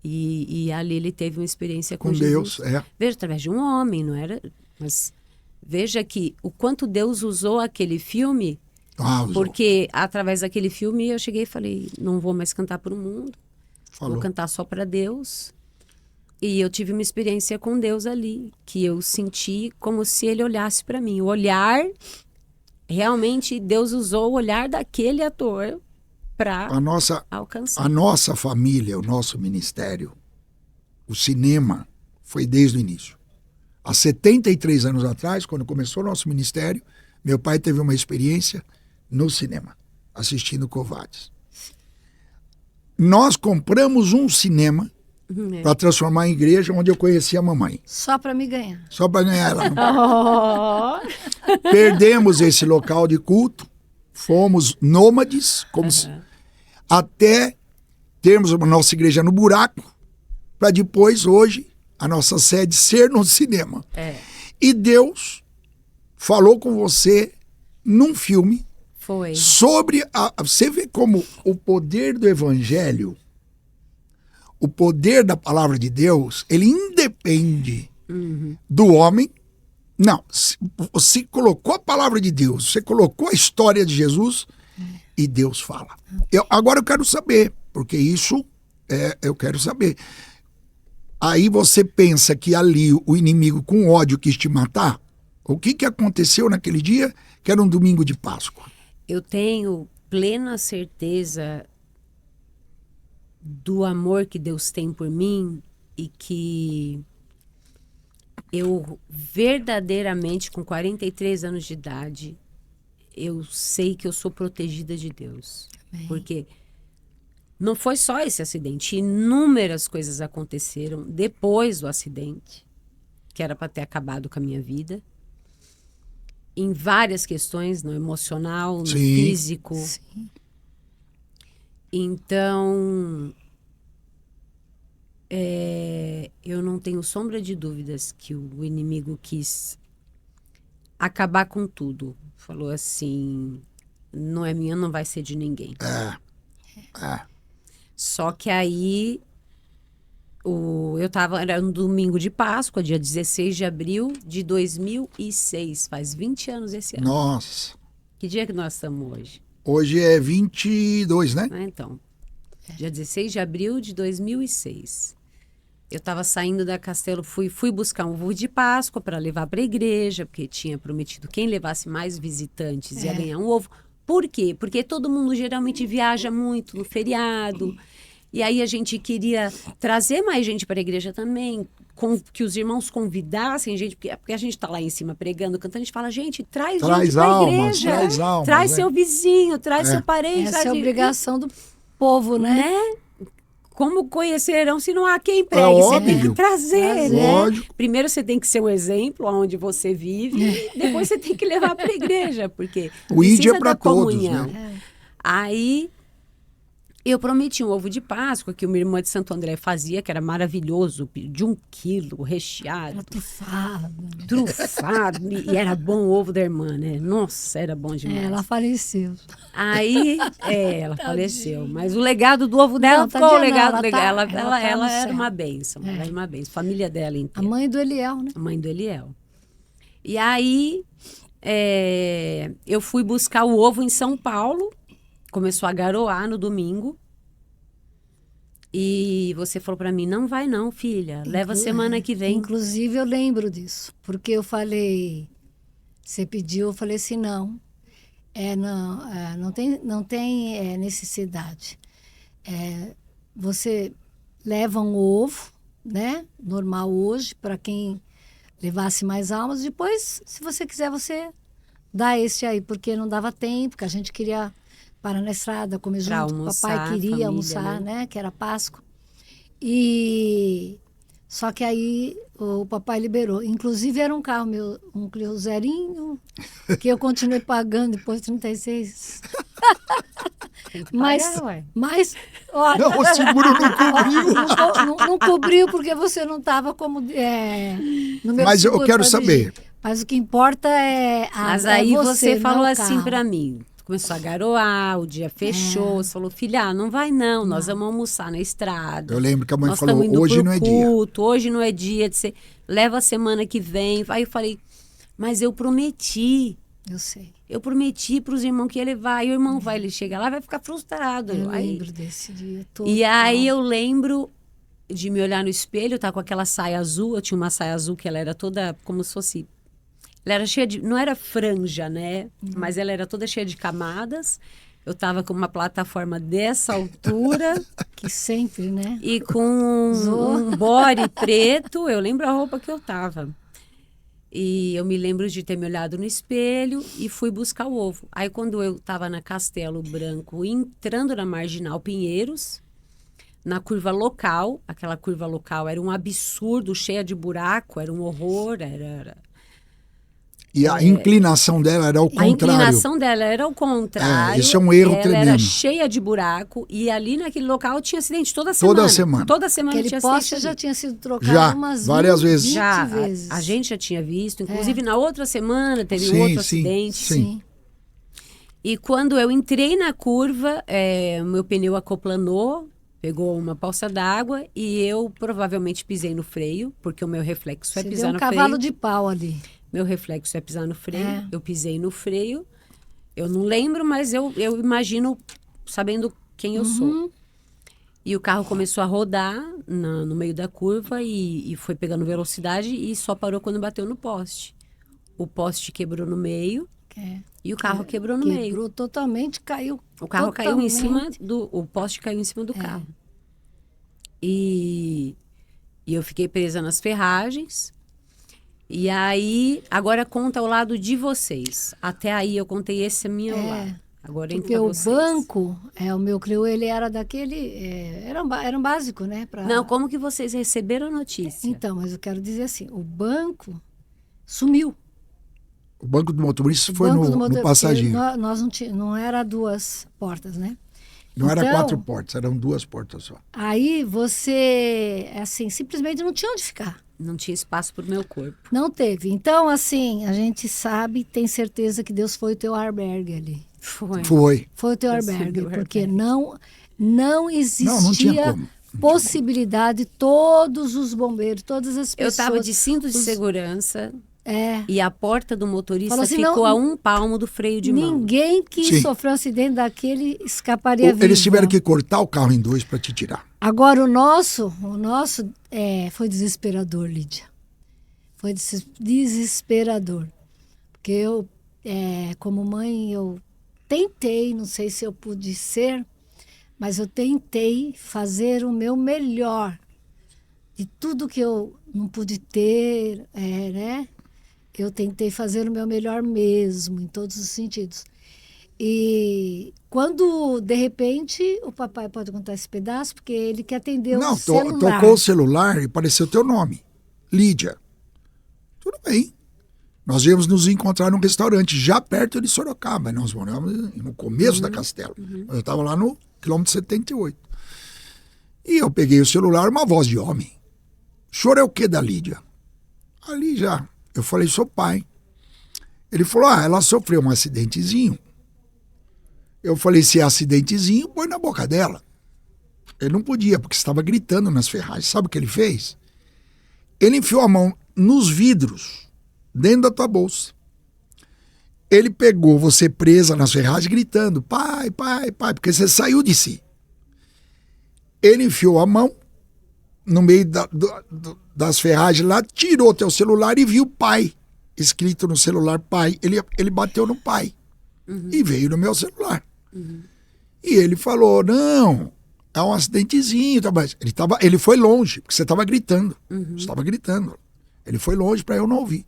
E ali ele teve uma experiência com Com Jesus. Deus, Veja, através de um homem, não era? Mas veja que o quanto Deus usou aquele filme, usou. porque através daquele filme eu cheguei e falei, não vou mais cantar para o mundo, Falou. vou cantar só para Deus. E eu tive uma experiência com Deus ali, que eu senti como se ele olhasse para mim. O olhar, realmente, Deus usou o olhar daquele ator para alcançar. A nossa família, o nosso ministério, o cinema, foi desde o início. Há 73 anos atrás, quando começou o nosso ministério, meu pai teve uma experiência no cinema, assistindo Covades. Nós compramos um cinema para transformar em igreja onde eu conheci a mamãe. Só para me ganhar. Só para ganhar ela. Oh. Perdemos esse local de culto, fomos nômades, até termos a nossa igreja no buraco, para depois, hoje, a nossa sede ser no cinema. E Deus falou com você num filme Foi. sobre você vê como o poder do evangelho, o poder da palavra de Deus, ele independe do homem. Não, você colocou a palavra de Deus, você colocou a história de Jesus e Deus fala. Agora eu quero saber, porque isso eu quero saber. Aí você pensa que ali o inimigo com ódio quis te matar? O que aconteceu naquele dia, que era um domingo de Páscoa? Eu tenho plena certeza do amor que Deus tem por mim e que eu verdadeiramente, com 43 anos de idade, eu sei que eu sou protegida de Deus. Amém. Porque não foi só esse acidente, inúmeras coisas aconteceram depois do acidente, que era para ter acabado com a minha vida. Em várias questões, no emocional, no físico. Sim. Então, eu não tenho sombra de dúvidas que o inimigo quis acabar com tudo. Falou assim, não é minha, não vai ser de ninguém. Só que aí, era um domingo de Páscoa, dia 16 de abril de 2006. Faz 20 anos esse ano. Nossa. Que dia que nós estamos hoje? Hoje é 22, né? Então, dia 16 de abril de 2006. Eu estava saindo da Castelo, fui buscar um ovo de Páscoa para levar para a igreja, porque tinha prometido quem levasse mais visitantes ia ganhar um ovo. Por quê? Porque todo mundo geralmente viaja muito no feriado. E aí a gente queria trazer mais gente para a igreja também, que os irmãos convidassem gente, porque a gente está lá em cima pregando, cantando, a gente fala, gente, traz gente para a igreja. Traz seu vizinho, traz seu parente. Essa é a obrigação do povo, né? Como conhecerão se não há quem pregue? Você tem que trazer, né? Lógico. Primeiro você tem que ser um exemplo onde você vive, depois você tem que levar para a igreja, porque o ID precisa é para da todos, comunhão. né? Aí eu prometi um ovo de Páscoa que uma irmã de Santo André fazia, que era maravilhoso, de 1 quilo, recheado. Trufado. E era bom o ovo da irmã, né? Nossa, era bom demais. Ela faleceu. Aí, ela faleceu. Mas o legado do ovo dela Não, ficou o legado ela legal. tá- Ela ela tá no era céu. uma bênção. Ela era uma bênção. Família dela A inteira. mãe do Eliel, né? A mãe do Eliel. E aí, eu fui buscar o ovo em São Paulo. Começou a garoar no domingo. E você falou pra mim, não vai não, filha. Leva semana que vem. Inclusive, eu lembro disso. Porque eu falei... Você pediu, eu falei assim, não. Não tem necessidade. Você leva um ovo, né? Normal hoje, para quem levasse mais almas. Depois, se você quiser, você dá esse aí. Porque não dava tempo, porque a gente queria... parar na estrada, comer Pra junto. almoçar, Papai queria família, almoçar, né? né? Que era Páscoa. Só que aí o papai liberou. Inclusive era um carro meu, um Clio zerinho, que eu continuei pagando depois de 36. Mas, olha, Não, o seguro não cobriu. não cobriu porque você não estava como no meu Mas eu seguro quero pra saber. dirigir. Mas o que importa Mas aí você não falou é o assim carro. pra mim. Começou a garoar, o dia fechou. Você falou, filha, não vai não. Nós vamos almoçar na estrada. Eu lembro que a mãe Nós falou, estamos indo hoje pro não é dia. culto, hoje não é dia de ser. Leva a semana que vem. Aí eu falei, mas eu prometi. Eu sei. Eu prometi para os irmãos que ia levar. E o irmão ele chega lá e vai ficar frustrado. Eu Aí, lembro desse dia todo. e aí eu lembro de me olhar no espelho, tá com aquela saia azul. Eu tinha uma saia azul que ela era toda como se fosse... Ela era cheia de... Não era franja, né? Mas ela era toda cheia de camadas. Eu tava com uma plataforma dessa altura. Que sempre, né? E com um body preto. Eu lembro a roupa que eu tava. E eu me lembro de ter me olhado no espelho e fui buscar o ovo. Aí quando eu tava na Castelo Branco, entrando na Marginal Pinheiros, na curva local. Aquela curva local era um absurdo, cheia de buraco, era um horror, E a inclinação dela era ao A contrário. inclinação dela era ao contrário. Isso é um erro ela tremendo. era cheia de buraco e ali naquele local tinha acidente toda semana. Toda semana. Toda semana Aquele tinha poste acidente já ali. tinha sido trocado Já, umas várias 20 vezes. Já, vezes. a gente já tinha visto. Inclusive, na outra semana teve Sim, outro sim, acidente. sim. E quando eu entrei na curva, meu pneu acoplanou, pegou uma poça d'água e eu provavelmente pisei no freio, porque o meu reflexo é Você pisar deu um no cavalo freio. de pau ali. Meu reflexo é pisar no freio. É. Eu pisei no freio. Eu não lembro, mas eu imagino sabendo quem eu sou. E o carro começou a rodar no meio da curva e foi pegando velocidade e só parou quando bateu no poste. O poste quebrou no meio e o carro quebrou no meio. Quebrou totalmente, caiu. O carro caiu em totalmente. cima o poste caiu em cima do carro. E eu fiquei presa nas ferragens. E aí, agora conta o lado de vocês. Até aí eu contei esse meu lado. Agora Porque entra o vocês. banco, o meu Clio, ele era daquele. Era um básico, né? Não, como que vocês receberam a notícia? Então, mas eu quero dizer assim: o banco sumiu. O banco do motorista foi Banco do no motor- passageiro. porque Nós não era duas portas, né? Não era Então, 4 portas, eram 2 portas só. Aí você, assim, simplesmente não tinha onde ficar. Não tinha espaço pro meu corpo. Não teve. Então, assim, a gente sabe, tem certeza que Deus foi o teu albergue ali. Foi. Foi. Foi o teu Deus foi albergue, meu porque albergue. não existia Não tinha como. possibilidade, todos os bombeiros, todas as Eu pessoas... tava de cinto de os- segurança É, e a porta do motorista Falou assim, ficou não- a um palmo do freio de mão. ninguém que Sim. sofreu um acidente daquele escaparia vivo. Eles tiveram que cortar o carro em 2 para te tirar. Agora, o nosso foi desesperador, Lídia. Foi desesperador. Porque eu, como mãe, eu tentei, não sei se eu pude ser, mas eu tentei fazer o meu melhor. De tudo que eu não pude ter, né? Eu tentei fazer o meu melhor mesmo, em todos os sentidos. E quando, de repente, o papai pode contar esse pedaço, porque ele que atendeu Não, o celular. tocou o celular e apareceu teu nome. Lídia. Tudo bem. Nós íamos nos encontrar num restaurante já perto de Sorocaba. Nós moramos no começo da Castelo. Eu estava lá no quilômetro 78. E eu peguei o celular, uma voz de homem. O senhor é o que da Lídia? A Lídia, eu falei, sou pai. Ele falou, ela sofreu um acidentezinho. Eu falei, se é acidentezinho, põe na boca dela. Ele não podia, porque estava gritando nas ferragens. Sabe o que ele fez? Ele enfiou a mão nos vidros, dentro da tua bolsa. Ele pegou você presa nas ferragens, gritando, pai, pai, pai, porque você saiu de si. Ele enfiou a mão no meio das ferragens lá, tirou teu celular e viu pai, escrito no celular pai. Ele bateu no pai e veio no meu celular. E ele falou, não, é um acidentezinho. Tá, mas ele foi longe, porque você estava gritando. Você estava gritando. Ele foi longe para eu não ouvir.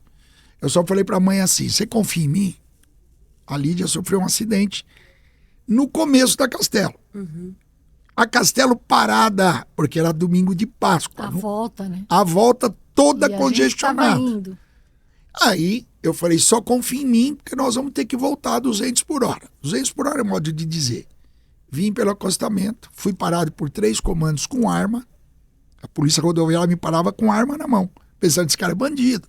Eu só falei para a mãe assim, você confia em mim? A Lídia sofreu um acidente no começo da Castelo. A Castelo parada, porque era domingo de Páscoa. A volta, né? A volta toda E a congestionada. gente tava indo. Aí eu falei, só confia em mim, porque nós vamos ter que voltar a 200 por hora. 200 por hora é modo de dizer. Vim pelo acostamento, fui parado por 3 comandos com arma. A polícia rodoviária me parava com arma na mão, pensando que esse cara é bandido.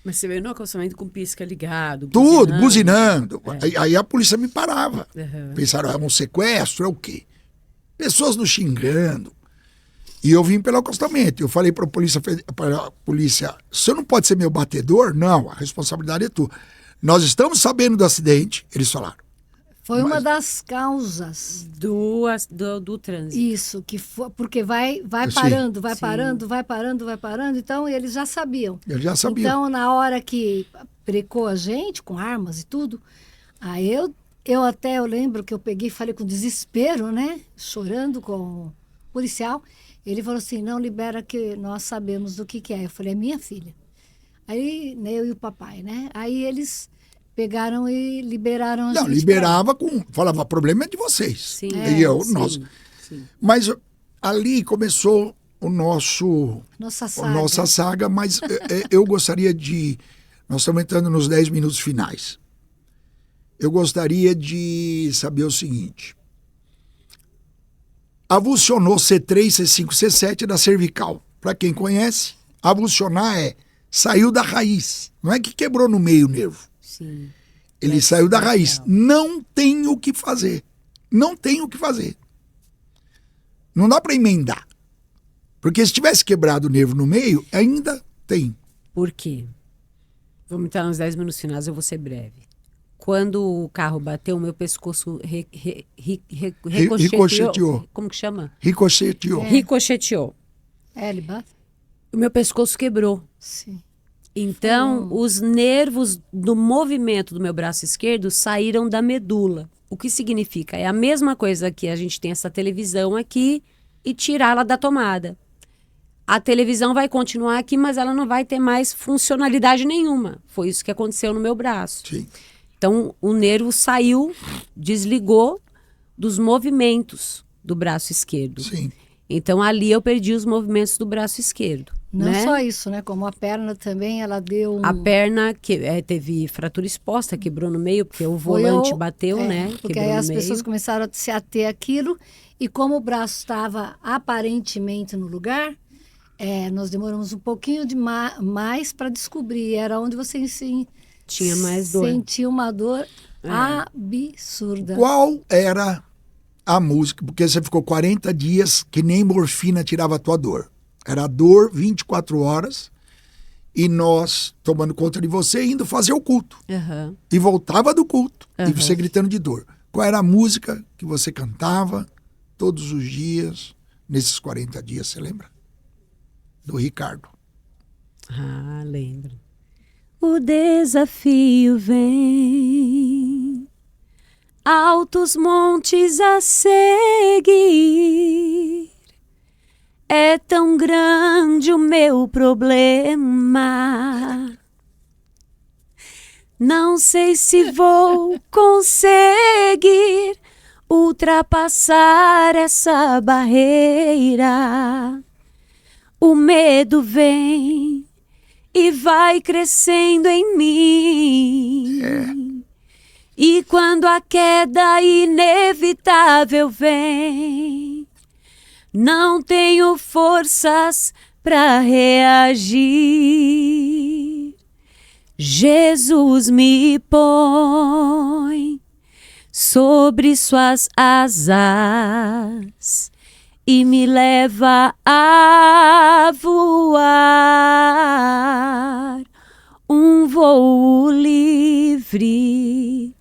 Mas você veio no acostamento com pisca ligado, Tudo, buzinando. Aí a polícia me parava. Uhum. Pensaram, é um sequestro, é o quê? Pessoas nos xingando. E eu vim pelo acostamento. Eu falei para a polícia, você não pode ser meu batedor? Não, a responsabilidade é tua. Nós estamos sabendo do acidente, eles falaram. Foi uma das causas. Do trânsito. Isso, que foi, porque vai Sim. parando, vai Sim. parando, vai parando, vai parando. Então, eles já sabiam. Eu já sabia. Então, na hora que brecou a gente, com armas e tudo, aí eu lembro que eu peguei e falei com desespero, né? Chorando com o policial. Ele falou assim, não libera que nós sabemos do que é. Eu falei, é minha filha. Aí, né, eu e o papai, né? Aí eles pegaram e liberaram a Não, gente. liberava com... Falava, problema é de vocês. Sim. E eu, sim, nós... sim. Mas ali começou a nossa saga, mas eu gostaria de... Nós estamos entrando nos 10 minutos finais. Eu gostaria de saber o seguinte. Avulsionou C3, C5, C7 da cervical. Para quem conhece, avulsionar saiu da raiz. Não é que quebrou no meio o nervo. Sim. Ele saiu da raiz. Não tem o que fazer. Não tem o que fazer. Não dá para emendar. Porque se tivesse quebrado o nervo no meio, ainda tem. Por quê? Vamos entrar nos 10 minutos finais, eu vou ser breve. Quando o carro bateu, meu pescoço ricocheteou. Como que chama? Ricocheteou. Ricocheteou. Ele bate? O meu pescoço quebrou. Sim. Então, os nervos do movimento do meu braço esquerdo saíram da medula. O que significa? É a mesma coisa que a gente tem essa televisão aqui e tirá-la da tomada. A televisão vai continuar aqui, mas ela não vai ter mais funcionalidade nenhuma. Foi isso que aconteceu no meu braço. Sim. Então, o nervo saiu, desligou dos movimentos do braço esquerdo. Sim. Então, ali eu perdi os movimentos do braço esquerdo. Não né? só isso, né? Como a perna também, ela deu A perna teve fratura exposta, quebrou no meio, porque o volante bateu, né? Porque Quebrou aí no as meio. pessoas começaram a se ater àquilo, e como o braço estava aparentemente no lugar, nós demoramos um pouquinho mais para descobrir. Era onde você Tinha mais dor. sentia uma dor absurda. Qual era a música? Porque você ficou 40 dias que nem morfina tirava a tua dor. Era dor 24 horas e nós tomando conta de você indo fazer o culto. Uhum. E voltava do culto e Uhum. você gritando de dor. Qual era a música que você cantava todos os dias, nesses 40 dias, você lembra? Do Ricardo. Ah, lembro. O desafio vem, altos montes a seguir. É tão grande o meu problema. Não sei se vou conseguir ultrapassar essa barreira. O medo vem e vai crescendo em mim. E quando a queda inevitável vem, não tenho forças para reagir. Jesus me põe sobre suas asas e me leva a voar um voo livre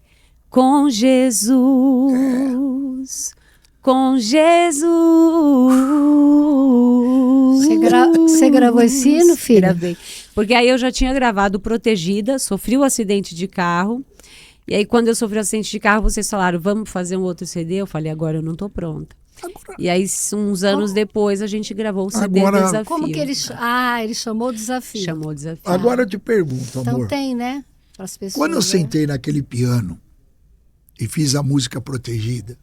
com Jesus. Com Jesus. Você gravou esse hino, filha? Gravei. Porque aí eu já tinha gravado Protegida, sofri um acidente de carro. E aí, quando eu sofri um acidente de carro, vocês falaram, vamos fazer um outro CD? Eu falei, agora eu não tô pronta. E aí, uns anos depois, a gente gravou o CD Agora, Desafio. Como que ele chamou o desafio? Chamou o Desafio. Agora eu te pergunto, Então amor. tem, né? Para as pessoas. Quando eu né? sentei naquele piano e fiz a música Protegida,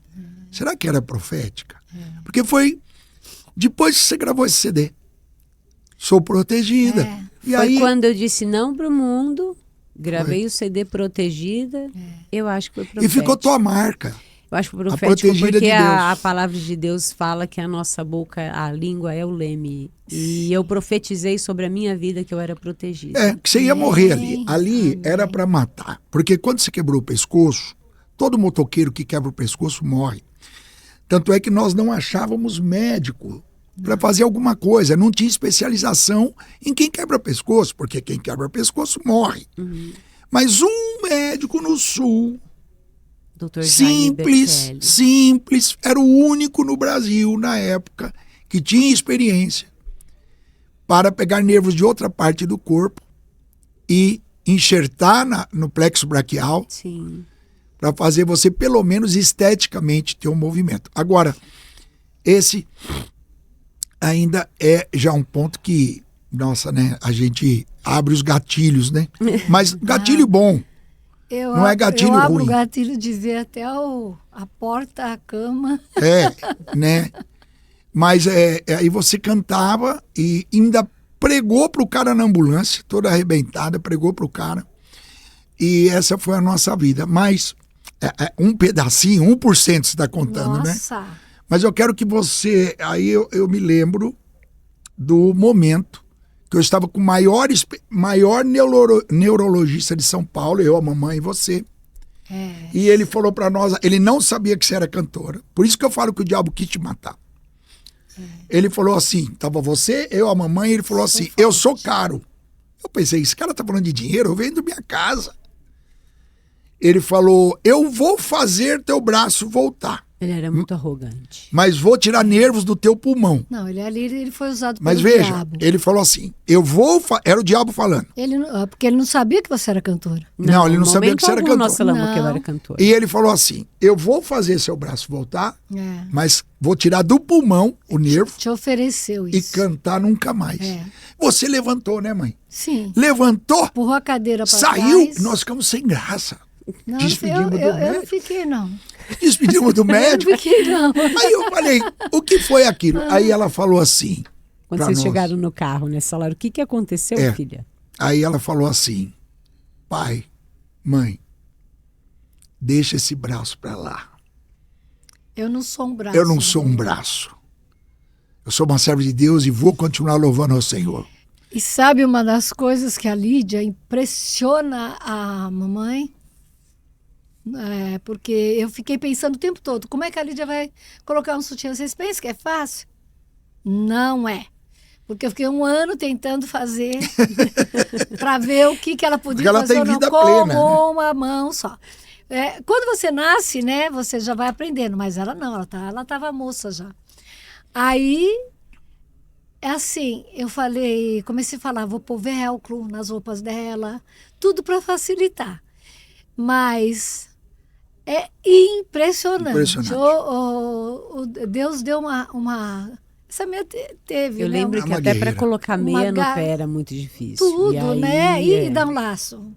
será que era profética? Porque foi depois que você gravou esse CD. Sou protegida. E Foi aí, quando eu disse não pro mundo, gravei o CD Protegida, eu acho que foi profético. e ficou tua marca. Eu acho que foi A profético protegida porque de Deus. a palavra de Deus fala que a nossa boca, a língua é o leme. E eu profetizei sobre a minha vida que eu era protegida. Que você ia morrer ali. Amém. Ali Amém. era para matar. Porque quando você quebrou o pescoço, todo motoqueiro que quebra o pescoço morre. Tanto é que nós não achávamos médico para fazer alguma coisa. Não tinha especialização em quem quebra pescoço, porque quem quebra pescoço morre. Mas um médico no sul, Dr. Jaime Bertelli. simples, era o único no Brasil, na época, que tinha experiência para pegar nervos de outra parte do corpo e enxertar no plexo braquial Sim. para fazer você, pelo menos esteticamente, ter um movimento. Agora, esse ainda é já um ponto que, nossa, né, a gente abre os gatilhos, né? Mas gatilho bom. Não é gatilho eu abro ruim. o gatilho de ver até a porta, a cama. Né? Mas aí você cantava e ainda pregou pro cara na ambulância, toda arrebentada, pregou pro cara. E essa foi a nossa vida. Mas um pedacinho, 1% você está contando, né? Nossa. Mas eu quero que você... Aí eu me lembro do momento que eu estava com o maior neurologista de São Paulo, eu, a mamãe e você. E ele falou para nós, ele não sabia que você era cantora. Por isso que eu falo que o diabo quis te matar. Ele falou assim, tava você, eu, a mamãe, ele falou assim, eu sou caro. Eu pensei, esse cara tá falando de dinheiro, eu venho da minha casa. Ele falou, eu vou fazer teu braço voltar. Ele era muito arrogante. Mas vou tirar nervos do teu pulmão. Não, ele foi usado pelo Mas veja, diabo. ele falou assim, era o diabo falando. Porque ele não sabia que você era cantora. Não, ele não em sabia momento que você era algum cantor. Nós falamos que eu Não. era cantora. E ele falou assim, eu vou fazer seu braço voltar, É. mas vou tirar do pulmão o nervo Te ofereceu e isso. cantar nunca mais. É. Você levantou, né, mãe? Sim. Levantou, Empurrou a cadeira para saiu, trás. nós ficamos sem graça. Não, Despedimos do eu não médico. fiquei, não. Despedimos do Eu não médico. fiquei, não. Aí eu falei, o que foi aquilo? Aí ela falou assim, Quando pra vocês nós. chegaram no carro, né? Falaram, o que aconteceu, É. filha? Aí ela falou assim, pai, mãe, deixa esse braço pra lá. Eu não sou um braço. Eu não sou um braço. Eu sou uma serva de Deus e vou continuar louvando ao Senhor. E sabe uma das coisas que a Lídia impressiona a mamãe? Porque eu fiquei pensando o tempo todo, como é que a Lídia vai colocar um sutiã? Vocês pensam que é fácil? Não é. Porque eu fiquei 1 ano tentando fazer para ver o que ela podia Porque ela fazer tem ou não, vida com plena, né? uma mão só. Quando você nasce, né, você já vai aprendendo, mas ela não, ela estava moça já. Aí, assim, eu comecei a falar, vou pôr velcro nas roupas dela, tudo para facilitar. Mas é impressionante. Impressionante. Deus deu uma essa minha teve, Eu né? lembro Uma que até para guerreira. colocar Uma meia no ga- pé era muito difícil. Tudo, E aí, né? E é. dar um laço.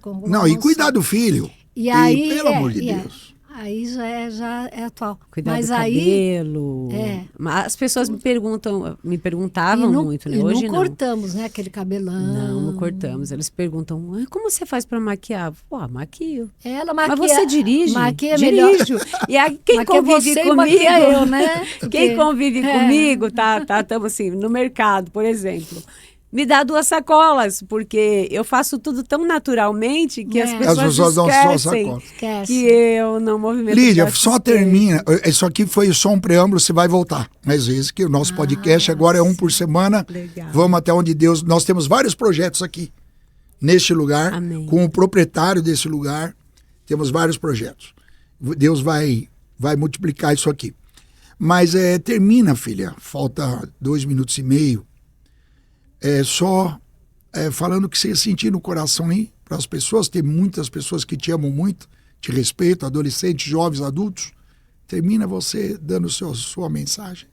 Com Não, e cuidar do filho. E aí, pelo amor de Deus. Aí já é atual. Cuidar Mas do aí cabelo. É. Mas as pessoas me e perguntavam muito, né? Hoje não não. cortamos, né? Aquele cabelão. Não cortamos. Eles perguntam, "Ah, como você faz para maquiar? Pô, maquio. Ela Mas maquia. você dirige? Maquia melhor. Dirijo. E aí, quem Maquia convive você e comigo, maquia eu, né? quem Porque- convive comigo, estamos assim, no mercado, por exemplo. Me dá 2 sacolas, porque eu faço tudo tão naturalmente que as É. As pessoas pessoas dão só esquecem sacola. Esquece. que eu não movimento. Lídia, o braço só esquerdo. termina. Isso aqui foi só um preâmbulo, você vai voltar. Mas esse que o nosso podcast agora é 1 por semana. Legal. Vamos até onde Deus... Nós temos vários projetos aqui, neste lugar, Amém. com o proprietário desse lugar. Temos vários projetos. Deus vai multiplicar isso aqui. Mas termina, filha. Falta 2 minutos e meio. Falando o que você sentir no coração aí, para as pessoas. Tem muitas pessoas que te amam muito, te respeitam, adolescentes, jovens, adultos. Termina você dando sua mensagem.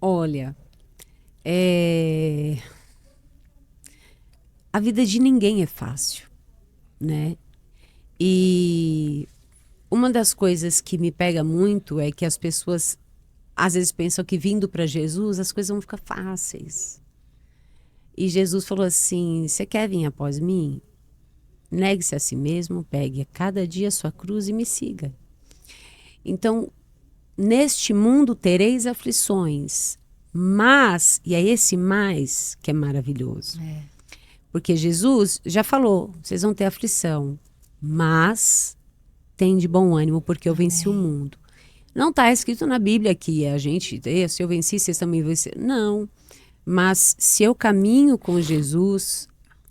Olha, a vida de ninguém é fácil, né? E uma das coisas que me pega muito é que as pessoas às vezes pensam que vindo para Jesus as coisas vão ficar fáceis. E Jesus falou assim, você quer vir após mim? Negue-se a si mesmo, pegue a cada dia a sua cruz e me siga. Então, neste mundo tereis aflições, mas, e é esse mais que é maravilhoso. Porque Jesus já falou, vocês vão ter aflição, mas tem de bom ânimo, porque eu venci o mundo. Não está escrito na Bíblia que a gente, se eu venci, vocês também venceram. Não. Mas se eu caminho com Jesus,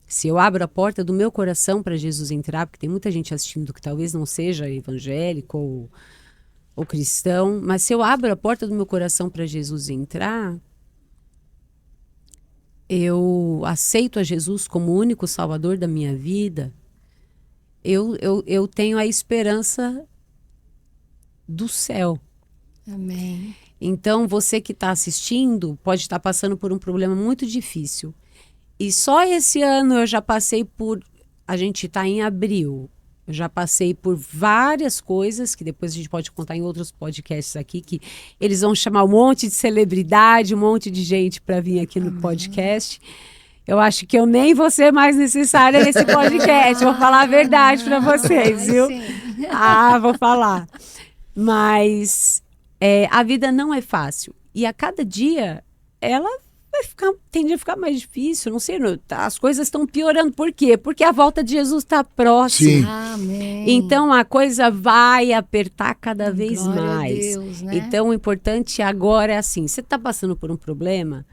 se eu abro a porta do meu coração para Jesus entrar, porque tem muita gente assistindo que talvez não seja evangélico ou cristão, mas se eu abro a porta do meu coração para Jesus entrar, eu aceito a Jesus como o único salvador da minha vida, eu tenho a esperança do céu. Amém. Então, você que está assistindo pode estar passando por um problema muito difícil. E só esse ano eu já passei por... A gente está em abril. Eu já passei por várias coisas, que depois a gente pode contar em outros podcasts aqui, que eles vão chamar um monte de celebridade, um monte de gente para vir aqui no podcast. Eu acho que eu nem vou ser mais necessária nesse podcast. Vou falar a verdade para vocês, viu? Vou falar. Mas a vida não é fácil. E a cada dia, ela tende a ficar mais difícil. Não sei, as coisas estão piorando. Por quê? Porque a volta de Jesus está próxima. Sim. Amém. Então, a coisa vai apertar cada vez Glória a mais. Deus, né? Então, o importante agora é assim, você está passando por um problema,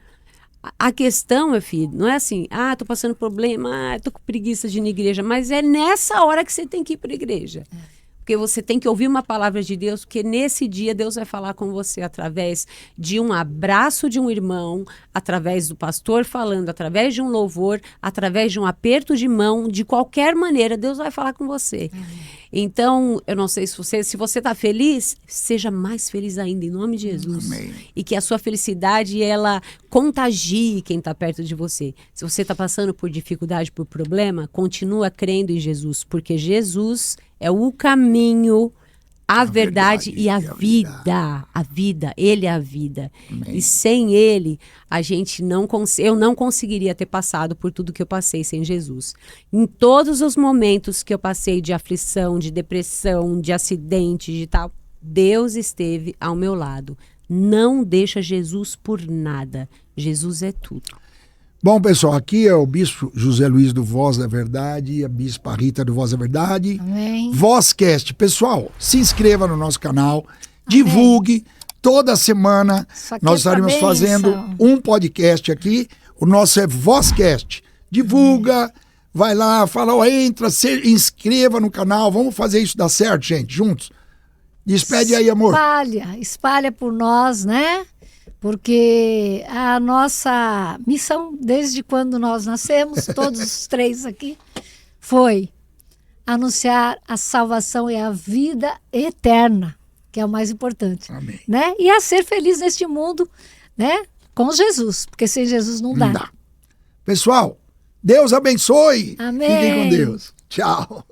a questão, meu filho, não é assim, tô passando problema, tô com preguiça de ir na igreja, mas é nessa hora que você tem que ir para a igreja. Porque você tem que ouvir uma palavra de Deus, porque nesse dia Deus vai falar com você através de um abraço de um irmão, através do pastor falando, através de um louvor, através de um aperto de mão, de qualquer maneira, Deus vai falar com você. Então, eu não sei se você está feliz, seja mais feliz ainda, em nome de Jesus. Amém. E que a sua felicidade, ela contagie quem está perto de você. Se você está passando por dificuldade, por problema, continua crendo em Jesus, porque Jesus é o caminho, a verdade e a vida. A vida, Ele é a vida. Amém. E sem Ele, eu não conseguiria ter passado por tudo que eu passei sem Jesus. Em todos os momentos que eu passei de aflição, de depressão, de acidente, de tal, Deus esteve ao meu lado. Não deixa Jesus por nada. Jesus é tudo. Bom, pessoal, aqui é o Bispo José Luiz do Voz da Verdade e a Bispa Rita do Voz da Verdade. Amém. Vozcast. Pessoal, se inscreva no nosso canal, divulgue. Toda semana Isso aqui nós é pra estaremos bênção. fazendo um podcast aqui. O nosso é Vozcast. Divulga, vai lá, fala, entra, se inscreva no canal. Vamos fazer isso dar certo, gente, juntos. Despede aí, amor. Espalha por nós, né? Porque a nossa missão, desde quando nós nascemos, todos os três aqui, foi anunciar a salvação e a vida eterna, que é o mais importante. Amém. Né? E a ser feliz neste mundo, né? Com Jesus, porque sem Jesus não dá. Pessoal, Deus abençoe. Amém. Fiquem com Deus. Tchau.